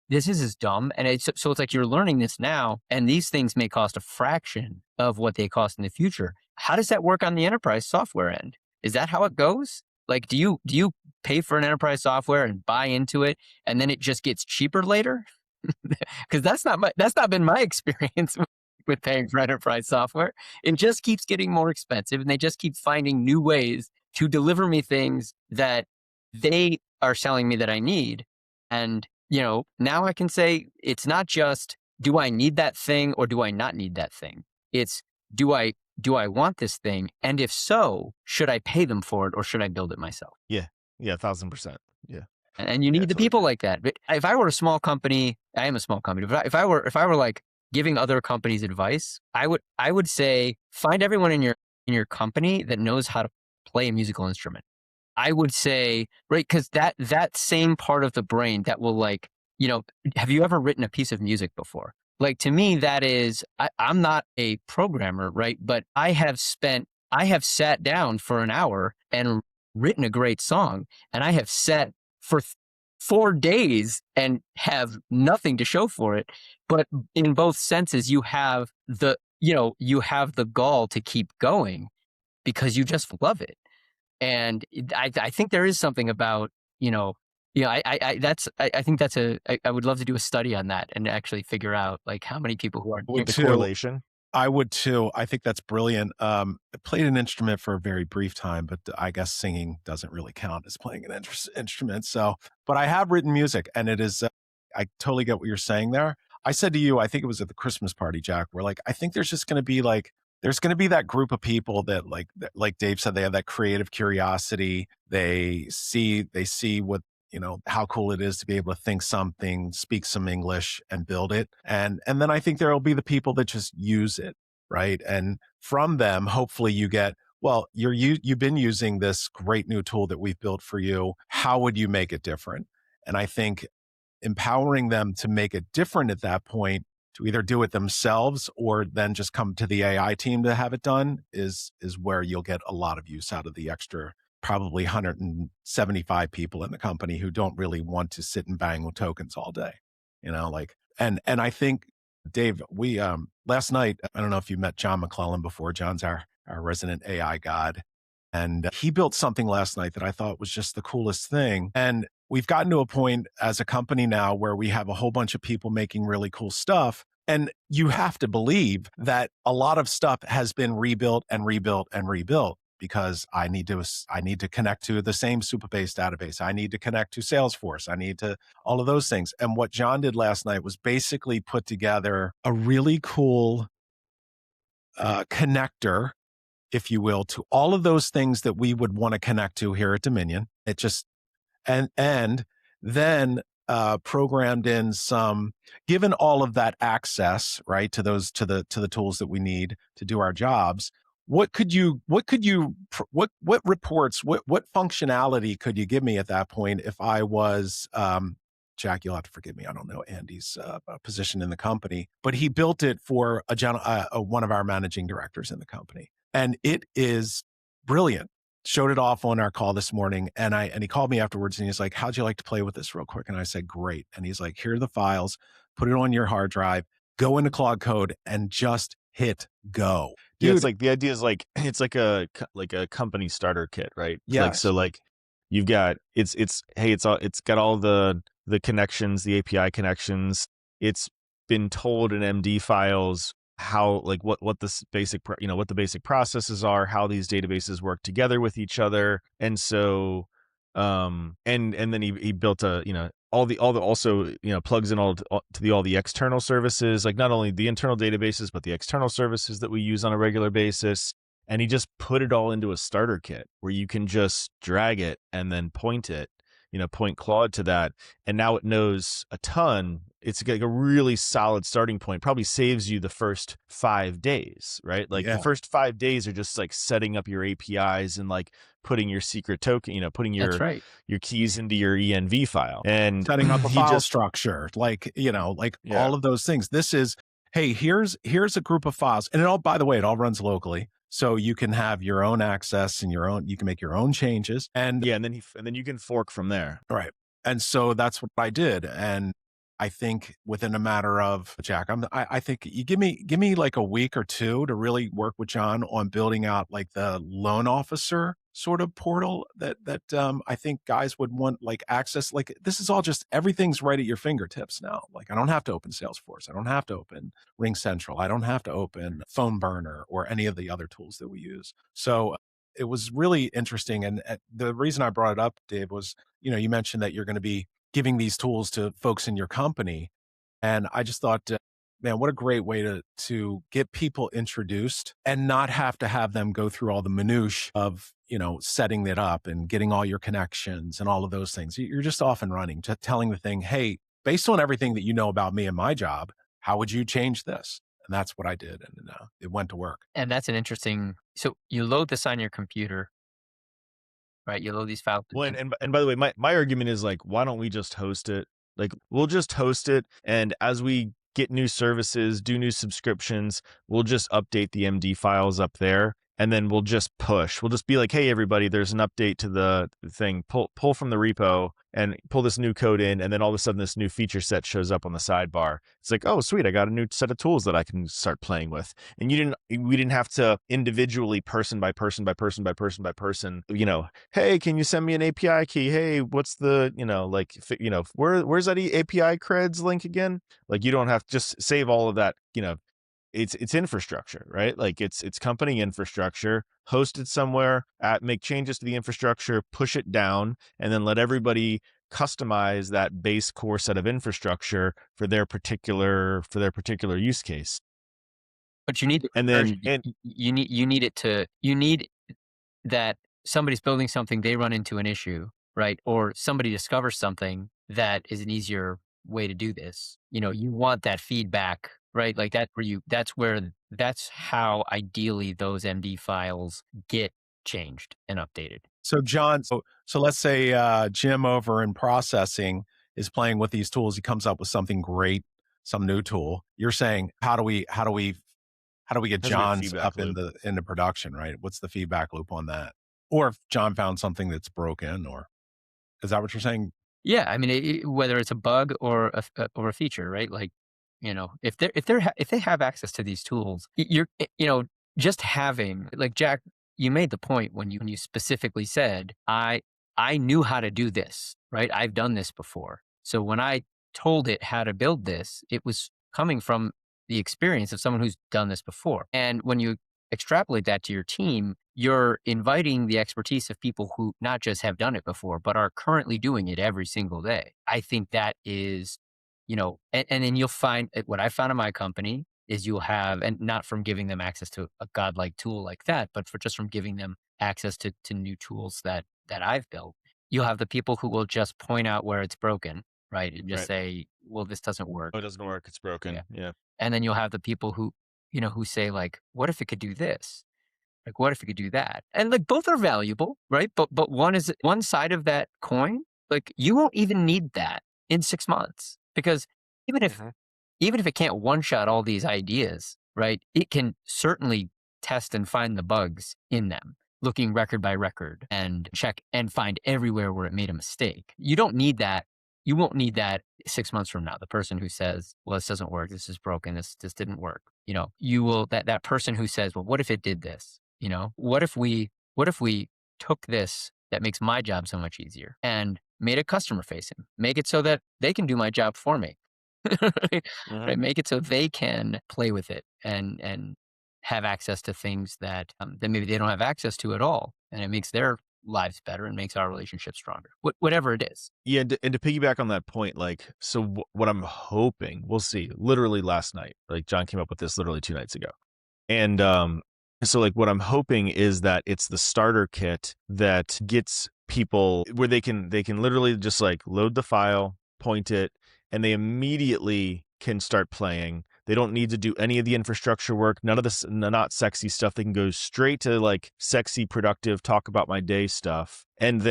this is as dumb. And it's like you're learning this now, and these things may cost a fraction of what they cost in the future. How does that work on the enterprise software end? Is that how it goes? Like, do you pay for an enterprise software and buy into it, and then it just gets cheaper later? Because that's not been my experience with paying for enterprise software. It just keeps getting more expensive, and they just keep finding new ways to deliver me things that they are selling me that I need. And now I can say it's not just, do I need that thing or do I not need that thing? It's, do I want this thing? And if so, should I pay them for it or should I build it myself? Yeah, 1,000%. Yeah. And you need the people like that. But if I were a small company, I am a small company, but if I were like giving other companies advice, I would say find everyone in your company that knows how to play a musical instrument. I would say, right, because that same part of the brain that will have you ever written a piece of music before? Like, to me, that is, I'm not a programmer, right? But I have sat down for an hour and written a great song, and I have sat for 4 days and have nothing to show for it. But in both senses, you have the gall to keep going because you just love it. And I think there is something about, I would love to do a study on that and actually figure out like how many people who are with the correlation. I would too. I think that's brilliant. I played an instrument for a very brief time, but I guess singing doesn't really count as playing an instrument. So, but I have written music, and it is, I totally get what you're saying there. I said to you, I think it was at the Christmas party, Jack, where I think there's just going to be there's going to be that group of people that like Dave said, they have that creative curiosity. They see what, how cool it is to be able to think something, speak some English and build it. And then I think there'll be the people that just use it, right? And from them, hopefully you get, well, you've been using this great new tool that we've built for you. How would you make it different? And I think empowering them to make it different at that point, to either do it themselves or then just come to the AI team to have it done is where you'll get a lot of use out of the extra, probably 175 people in the company who don't really want to sit and bang with tokens all day, and I think, Dave, we, last night, I don't know if you met John McClellan before. John's our resident AI god. And he built something last night that I thought was just the coolest thing. And we've gotten to a point as a company now where we have a whole bunch of people making really cool stuff. And you have to believe that a lot of stuff has been rebuilt and rebuilt and rebuilt because I need to connect to the same Supabase database. I need to connect to Salesforce. I need to all of those things. And what John did last night was basically put together a really cool connector, if you will, to all of those things that we would want to connect to here at Dominion. It just, and then programmed in some, given all of that access, right, to those, to the tools that we need to do our jobs. What reports, what functionality could you give me at that point if I was Jack, you'll have to forgive me. I don't know Andy's position in the company, but he built it for one of our managing directors in the company. And it is brilliant. Showed it off on our call this morning. And he called me afterwards and he's like, how'd you like to play with this real quick? And I said, great. And he's like, here are the files, put it on your hard drive, go into Claude Code and just hit go. Yeah, Dude, it's like the idea is like it's like a company starter kit, right? Like yes. so like you've got it's got all the connections, the API connections. It's been told in MD files how like what the basic what the basic processes are, how these databases work together with each other. And so and then he built a all the also plugs in all the external services, like not only the internal databases but the external services that we use on a regular basis. And he just put it all into a starter kit where you can just drag it and then point Claude to that, and now it knows a ton. It's like a really solid starting point. Probably saves you the first 5 days, right? Like the first 5 days are just like setting up your APIs and like putting your secret token, putting your keys into your env file and setting up a file structure, like all of those things. This is, hey, here's a group of files, and by the way, it all runs locally. So you can have your own access and you can make your own changes. And and then you can fork from there. Right. And so that's what I did. And I think within a matter of, Jack, I think you give me like a week or two to really work with John on building out like the loan officer sort of portal that I think guys would want like access. Like this is all just, everything's right at your fingertips now. Like I don't have to open Salesforce. I don't have to open Ring Central. I don't have to open Phone Burner or any of the other tools that we use. So it was really interesting. And the reason I brought it up, Dave, was, you mentioned that you're going to be giving these tools to folks in your company. And I just thought, man, what a great way to get people introduced and not have to have them go through all the minutiae of, setting it up and getting all your connections and all of those things. You're just off and running, just telling the thing, hey, based on everything that you know about me and my job, how would you change this? And that's what I did. And it went to work. And that's an interesting, so you load this on your computer, right? You load these files. Well, and by the way, my argument is like, why don't we just host it? Like we'll just host it. And as we get new services, do new subscriptions, we'll just update the MD files up there. And then we'll just push. We'll just be like, hey, everybody, there's an update to the thing. Pull from the repo and pull this new code in. And then all of a sudden, this new feature set shows up on the sidebar. It's like, oh, sweet, I got a new set of tools that I can start playing with. And we didn't have to individually, person by person, hey, can you send me an API key? Hey, what's the, where's that API creds link again? Like you don't have to just save all of that, It's infrastructure, right? Like it's company infrastructure, host it somewhere, make changes to the infrastructure, push it down, and then let everybody customize that base core set of infrastructure for their particular use case. But you need, and then you need that somebody's building something, they run into an issue, right? Or somebody discovers something that is an easier way to do this. You want that feedback, right? Like that's how ideally those MD files get changed and updated. So John, so let's say Jim over in processing is playing with these tools. He comes up with something great, some new tool. You're saying, how do we get John's up into production, right? What's the feedback loop on that? Or if John found something that's broken, or is that what you're saying? Yeah, I mean, whether it's a bug or a feature, right? Like, if they have access to these tools, you're just having, like, Jack, you made the point when you specifically said, I knew how to do this, right? I've done this before. So when I told it how to build this, it was coming from the experience of someone who's done this before. And when you extrapolate that to your team, you're inviting the expertise of people who not just have done it before, but are currently doing it every single day. I think that is, and then you'll find, what I found in my company is you'll have, and not from giving them access to a godlike tool like that, but just from giving them access to new tools that I've built, you'll have the people who will just point out where it's broken, right? And just say, well, this doesn't work. Oh, it doesn't work. It's broken. Yeah. And then you'll have the people who say like, what if it could do this? Like, what if it could do that? And like, both are valuable, right? But one side of that coin, like, you won't even need that in 6 months. Because even if Mhm. even if it can't one shot all these ideas, right? It can certainly test and find the bugs in them, looking record by record and check and find everywhere where it made a mistake. You don't need that. You won't need that 6 months from now. The person who says, well, this doesn't work. This is broken. This didn't work. You will, that person who says, well, what if it did this? What if we took this that makes my job so much easier and made it customer facing, make it so that they can do my job for me. Right? Mhm. Right? Make it so they can play with it and have access to things that maybe they don't have access to at all, and it makes their lives better and makes our relationship stronger. Whatever it is. Yeah, and to piggyback on that point, like, so what I'm hoping, we'll see. Literally last night, like John came up with this literally 2 nights ago, and so like what I'm hoping is that it's the starter kit that gets people where they can literally just like load the file, point it, and they immediately can start playing. They don't need to do any of the infrastructure work, none of this not sexy stuff. They can go straight to like sexy, productive, talk about my day stuff. And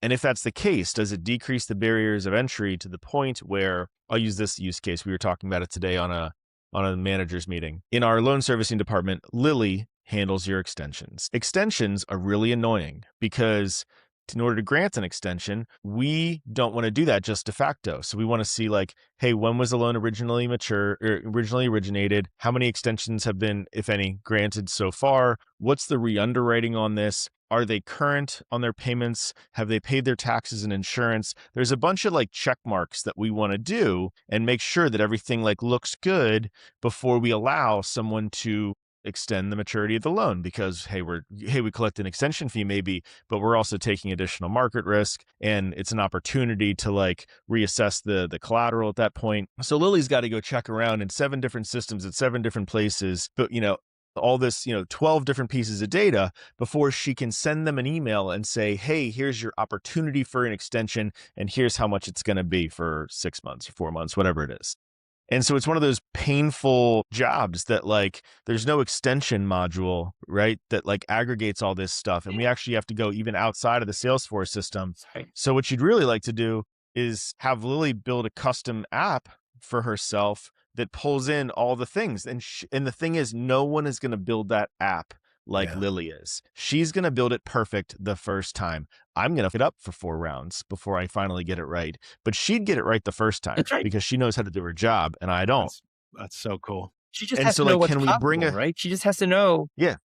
if that's the case, does it decrease the barriers of entry to the point where, I'll use this use case. We were talking about it today on a manager's meeting. In our loan servicing department, Lily handles your extensions. Extensions are really annoying because in order to grant an extension, we don't want to do that just de facto. So we want to see like, hey, when was the loan originally originated? How many extensions have been, if any, granted so far? What's the re-underwriting on this? Are they current on their payments? Have they paid their taxes and insurance? There's a bunch of like check marks that we want to do and make sure that everything like looks good before we allow someone to extend the maturity of the loan, because we collect an extension fee maybe, but we're also taking additional market risk, and it's an opportunity to like reassess the collateral at that point. So Lily's got to go check around in 7 different systems at 7 different places, but all this 12 different pieces of data before she can send them an email and say, hey, here's your opportunity for an extension, and here's how much it's going to be for 6 months or 4 months, whatever it is. And so it's one of those painful jobs that like there's no extension module, right, that like aggregates all this stuff. And we actually have to go even outside of the Salesforce system. Sorry. So what you'd really like to do is have Lily build a custom app for herself that pulls in all the things. And the thing is, no one is going to build that app like Yeah. Lily is. She's going to build it perfect the first time. I'm going to fuck it up for 4 rounds before I finally get it right. But she'd get it right the first time That's right. because she knows how to do her job and I don't. That's so cool. She just And has so, to know like, what's can we possible, bring a- right? She just has to know, Yeah,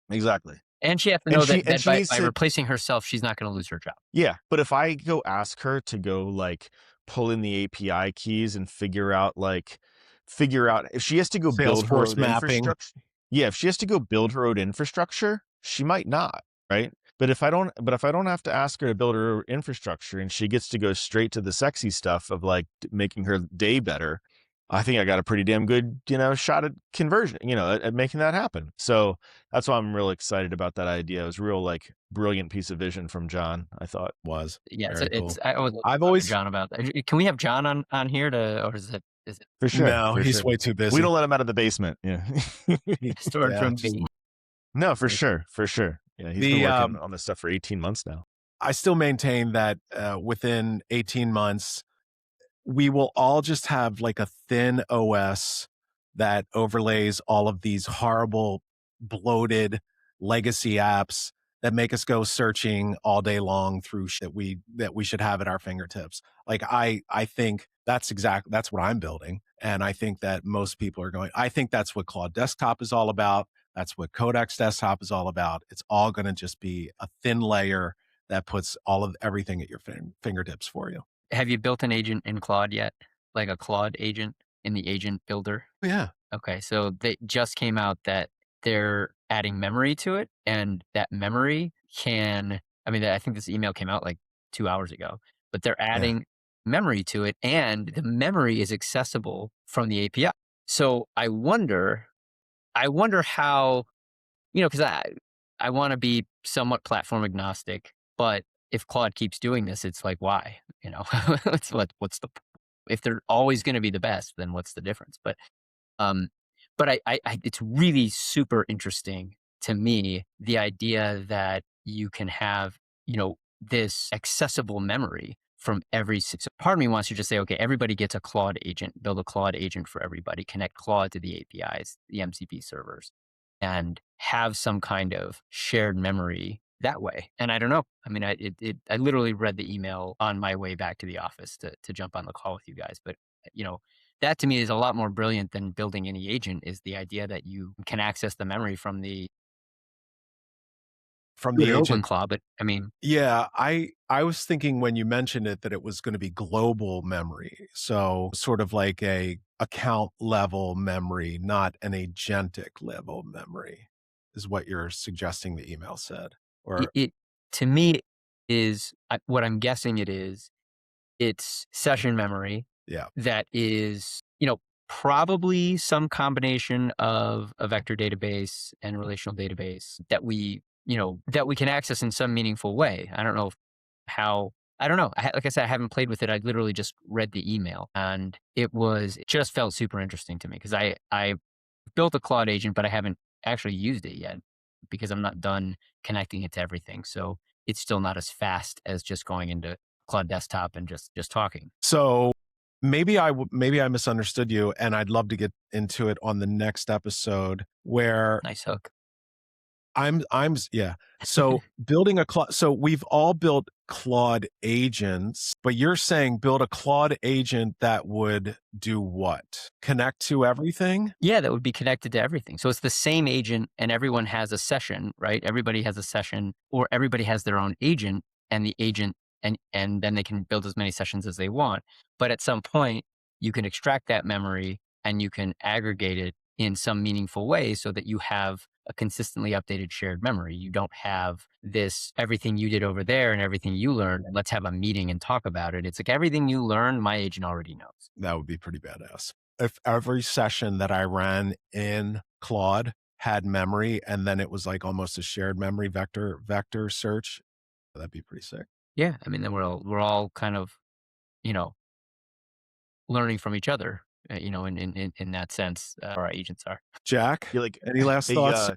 exactly. and she has to And know she- and that she by needs to- replacing herself, she's not going to lose her job. Yeah. But if I go ask her to go like pull in the API keys and figure out if she has to go build her Salesforce own mapping. infrastructure. Yeah, if she has to go build her own infrastructure, she might not, right? But if I don't have to ask her to build her infrastructure and she gets to go straight to the sexy stuff of like making her day better, I think I got a pretty damn good, shot at conversion, at making that happen. So that's why I'm really excited about that idea. It was a real like brilliant piece of vision from John, I thought. Was Yeah, Very cool. I always look I've to always- John about that. Can we have John on here or is it For sure. no, for he's sure. way too busy. We don't let him out of the basement. Yeah. storage Yeah, room just- B? No, for sure. Yeah, he's been working on this stuff for 18 months now. I still maintain that within 18 months, we will all just have like a thin OS that overlays all of these horrible, bloated legacy apps that make us go searching all day long through shit that we should have at our fingertips. Like I think that's what I'm building. And I think that most people are going, I think that's what Claude Desktop is all about. That's what Codex Desktop is all about. It's all going to just be a thin layer that puts all of everything at your fingertips for you. Have you built an agent in Claude yet? Like a Claude agent in the agent builder? Yeah. Okay, so they just came out that they're adding memory to it, and that memory I think this email came out like 2 hours ago, but they're adding memory to it, and the memory is accessible from the API. So I wonder how, because I want to be somewhat platform agnostic, but if Claude keeps doing this, it's like, why? What's the, if they're always going to be the best, then what's the difference? But it's really super interesting to me, the idea that you can have, this accessible memory from every, so part of me wants to just say, okay, everybody gets a Claude agent, build a Claude agent for everybody, connect Claude to the APIs, the MCP servers, and have some kind of shared memory that way. And I don't know. I mean, I literally read the email on my way back to the office to jump on the call with you guys. But, that to me is a lot more brilliant than building any agent, is the idea that you can access the memory from the agent. OpenClaw. But I mean, yeah, I was thinking when you mentioned it that it was going to be global memory. So sort of like a account level memory, not an agentic level memory, is what you're suggesting the email said. Or it to me is what I'm guessing it is. It's session memory. Yeah. That is, probably some combination of a vector database and relational database that we can access in some meaningful way. I don't know how. I don't know. Like I said, I haven't played with it. I literally just read the email, and it just felt super interesting to me because I built a Claude agent, but I haven't actually used it yet because I'm not done connecting it to everything. So it's still not as fast as just going into Claude Desktop and just talking. So maybe I misunderstood you, and I'd love to get into it on the next episode where Nice hook. Yeah. So building so we've all built Claude agents, but you're saying build a Claude agent that would do what? Connect to everything? Yeah, that would be connected to everything. So it's the same agent and everyone has a session, right? Everybody has a session, or everybody has their own agent, and the agent, and then they can build as many sessions as they want. But at some point, you can extract that memory and you can aggregate it in some meaningful way so that you have a consistently updated shared memory. You don't have this everything you did over there and everything you learned, and let's have a meeting and talk about it. It's like everything you learned, my agent already knows. That would be pretty badass. If every session that I ran in Claude had memory, and then it was like almost a shared memory vector search, that'd be pretty sick. Yeah, I mean, then we're all kind of, learning from each other, in that sense, our agents are. Jack, Yeah, like any last thoughts?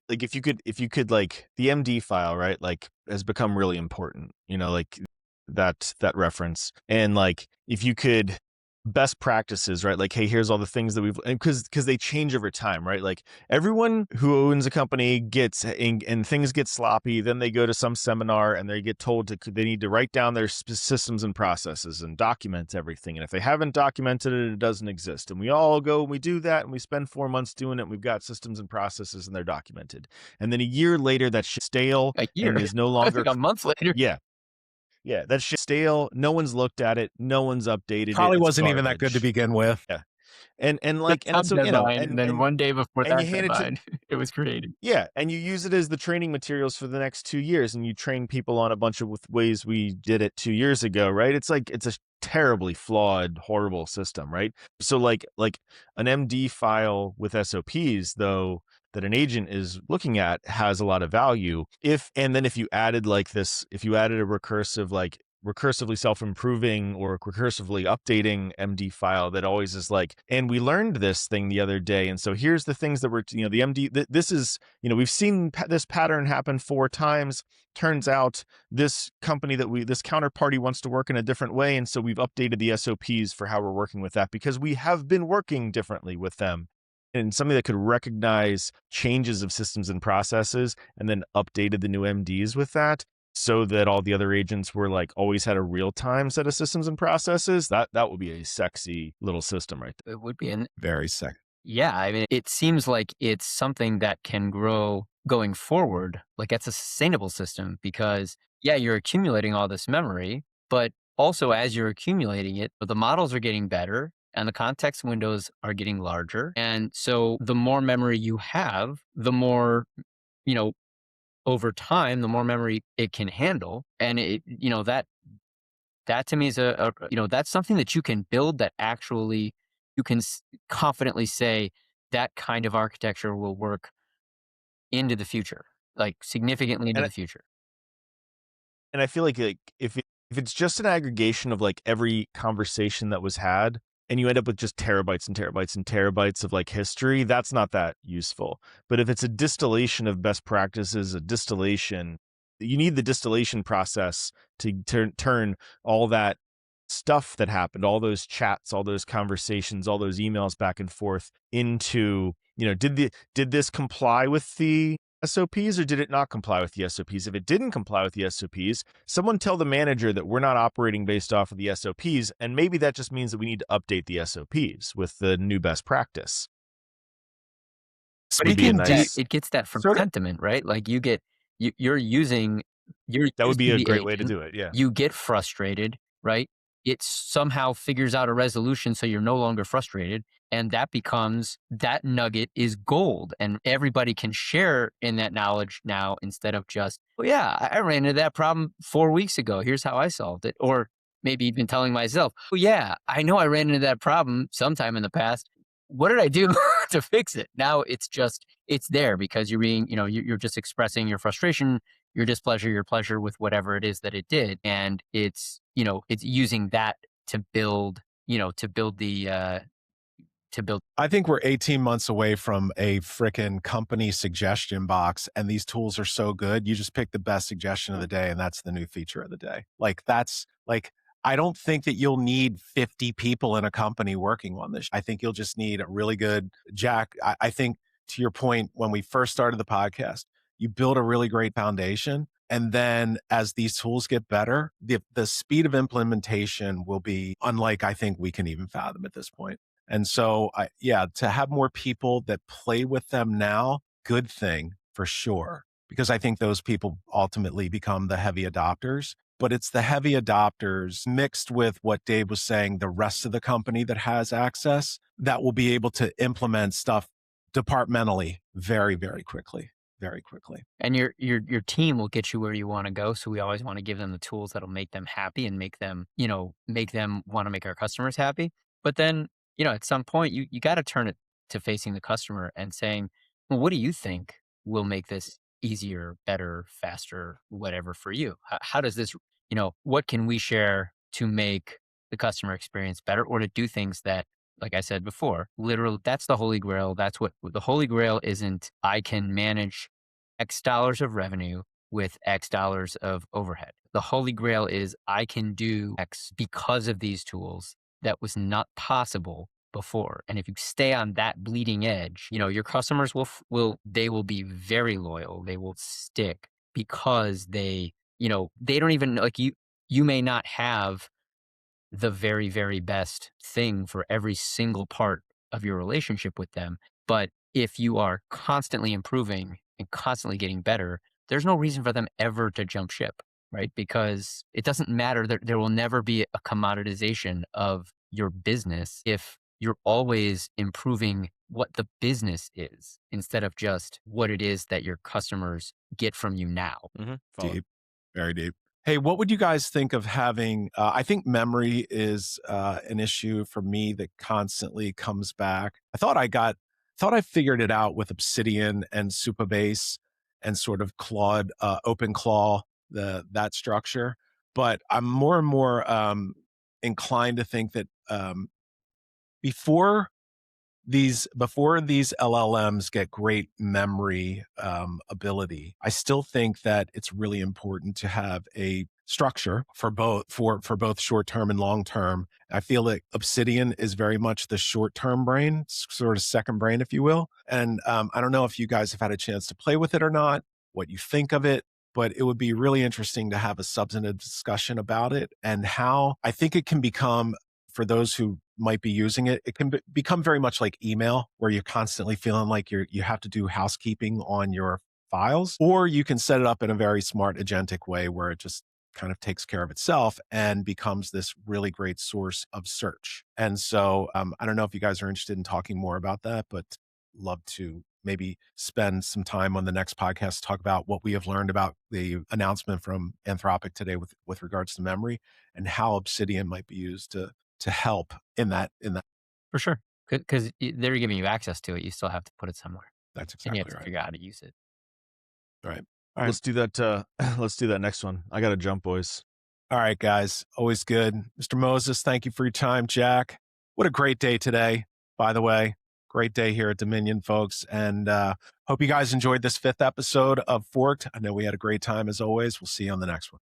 Like if you could like the MD file, right? Like has become really important, like that reference. And like if you could best practices, right? Like, hey, here's all the things that we've, because they change over time, right? Like everyone who owns a company gets and things get sloppy, then they go to some seminar and they get told they need to write down their systems and processes and document everything. And if they haven't documented it, it doesn't exist. And we all go and we do that and we spend 4 months doing it. We've got systems and processes and they're documented. And then a year later, that shit's stale and is no longer a month later. Yeah, that's shit stale. No one's looked at it. No one's updated. Probably it. wasn't even that good to begin with. Yeah, and like and so and then one day before that deadline, it was created. Yeah, and you use it as the training materials for the next 2 years, and you train people on a bunch of ways we did it 2 years ago, right? It's like it's a terribly flawed, horrible system, right? So like an MD file with SOPs, though, that an agent is looking at has a lot of value. If you added a recursively self-improving or recursively updating MD file that always is like, and we learned this thing the other day, and so here's the things that we're, the MD, this is, we've seen this pattern happen 4 times. Turns out this company this counterparty wants to work in a different way, and so we've updated the SOPs for how we're working with that because we have been working differently with them. And something that could recognize changes of systems and processes and then updated the new MDs with that so that all the other agents were like always had a real-time set of systems and processes, that would be a sexy little system right there. It would be. Very sexy. Yeah, I mean, it seems like it's something that can grow going forward. Like that's a sustainable system because, yeah, you're accumulating all this memory, but also as you're accumulating it, the models are getting better and the context windows are getting larger. And so the more memory you have, the more, over time, the more memory it can handle. And that to me is that's something that you can build that actually you can confidently say that kind of architecture will work into the future, like significantly into the future. And I feel like if it's just an aggregation of like every conversation that was had, and you end up with just terabytes and terabytes and terabytes of like history, that's not that useful. But if it's a distillation of best practices, a distillation you need the distillation process to turn all that stuff that happened, all those chats, all those conversations, all those emails back and forth into, did this comply with the SOPs or did it not comply with the SOPs? If it didn't comply with the SOPs, someone tell the manager that we're not operating based off of the SOPs, and maybe that just means that we need to update the SOPs with the new best practice. But Would be a it gets that from sort of- sentiment, right? Like you're that would be using a the great way to agent, do it. Yeah. you get frustrated, right? It somehow figures out a resolution so you're no longer frustrated. And that nugget is gold. And everybody can share in that knowledge now instead of just, well, yeah, I ran into that problem 4 weeks ago. Here's how I solved it. Or maybe even telling myself, well, yeah, I know I ran into that problem sometime in the past. What did I do to fix it? Now it's there because you're just expressing your frustration, your displeasure, your pleasure with whatever it is that it did. And it's using that to build I think we're 18 months away from a frickin' company suggestion box, and these tools are so good. You just pick the best suggestion of the day, and that's the new feature of the day. I don't think that you'll need 50 people in a company working on this. I think you'll just need a really good Jack. I think to your point, when we first started the podcast, you build a really great foundation. And then as these tools get better, the speed of implementation will be unlike I think we can even fathom at this point. And so, to have more people that play with them now, good thing for sure, because I think those people ultimately become the heavy adopters. But it's the heavy adopters mixed with what Dave was saying, the rest of the company that has access that will be able to implement stuff departmentally very, very quickly. Very quickly. And your team will get you where you want to go. So we always want to give them the tools that'll make them happy and make them want to make our customers happy. But then, at some point you got to turn it to facing the customer and saying, well, what do you think will make this easier, better, faster, whatever for you? How does this, what can we share to make the customer experience better or to do things that, like I said before, literally, that's the holy grail. That's what the holy grail isn't. I can manage X dollars of revenue with X dollars of overhead. The holy grail is I can do X because of these tools that was not possible before. And if you stay on that bleeding edge, your customers will be very loyal. They will stick because they don't even like you. You may not have the very, very best thing for every single part of your relationship with them. But if you are constantly improving and constantly getting better, there's no reason for them ever to jump ship, right? Because it doesn't matter. There will never be a commoditization of your business if you're always improving what the business is instead of just what it is that your customers get from you now. Mm-hmm. Deep, very deep. Hey, what would you guys think of having, I think memory is an issue for me that constantly comes back. I thought I figured it out with Obsidian and Supabase and sort of Claude, OpenClaw, that structure. But I'm more and more inclined to think that before these LLMs get great memory ability, I still think that it's really important to have a structure for both short term and long term. I feel like Obsidian is very much the short term brain, sort of second brain, if you will. And I don't know if you guys have had a chance to play with it or not, what you think of it, but it would be really interesting to have a substantive discussion about it and how I think it can become, for those who might be using it, it can become very much like email, where you're constantly feeling like you have to do housekeeping on your files, or you can set it up in a very smart agentic way where it just kind of takes care of itself and becomes this really great source of search. And so I don't know if you guys are interested in talking more about that, but love to maybe spend some time on the next podcast to talk about what we have learned about the announcement from Anthropic today with regards to memory and how Obsidian might be used to help in that. For sure. Because they're giving you access to it. You still have to put it somewhere. That's And exactly you have to right. figure out how to use it. Right. All right. Let's do that. Let's do that next one. I got to jump, boys. All right, guys. Always good. Mr. Moses, thank you for your time. Jack, what a great day today, by the way. Great day here at Dominion, folks. And hope you guys enjoyed this 5th episode of Forked. I know we had a great time as always. We'll see you on the next one.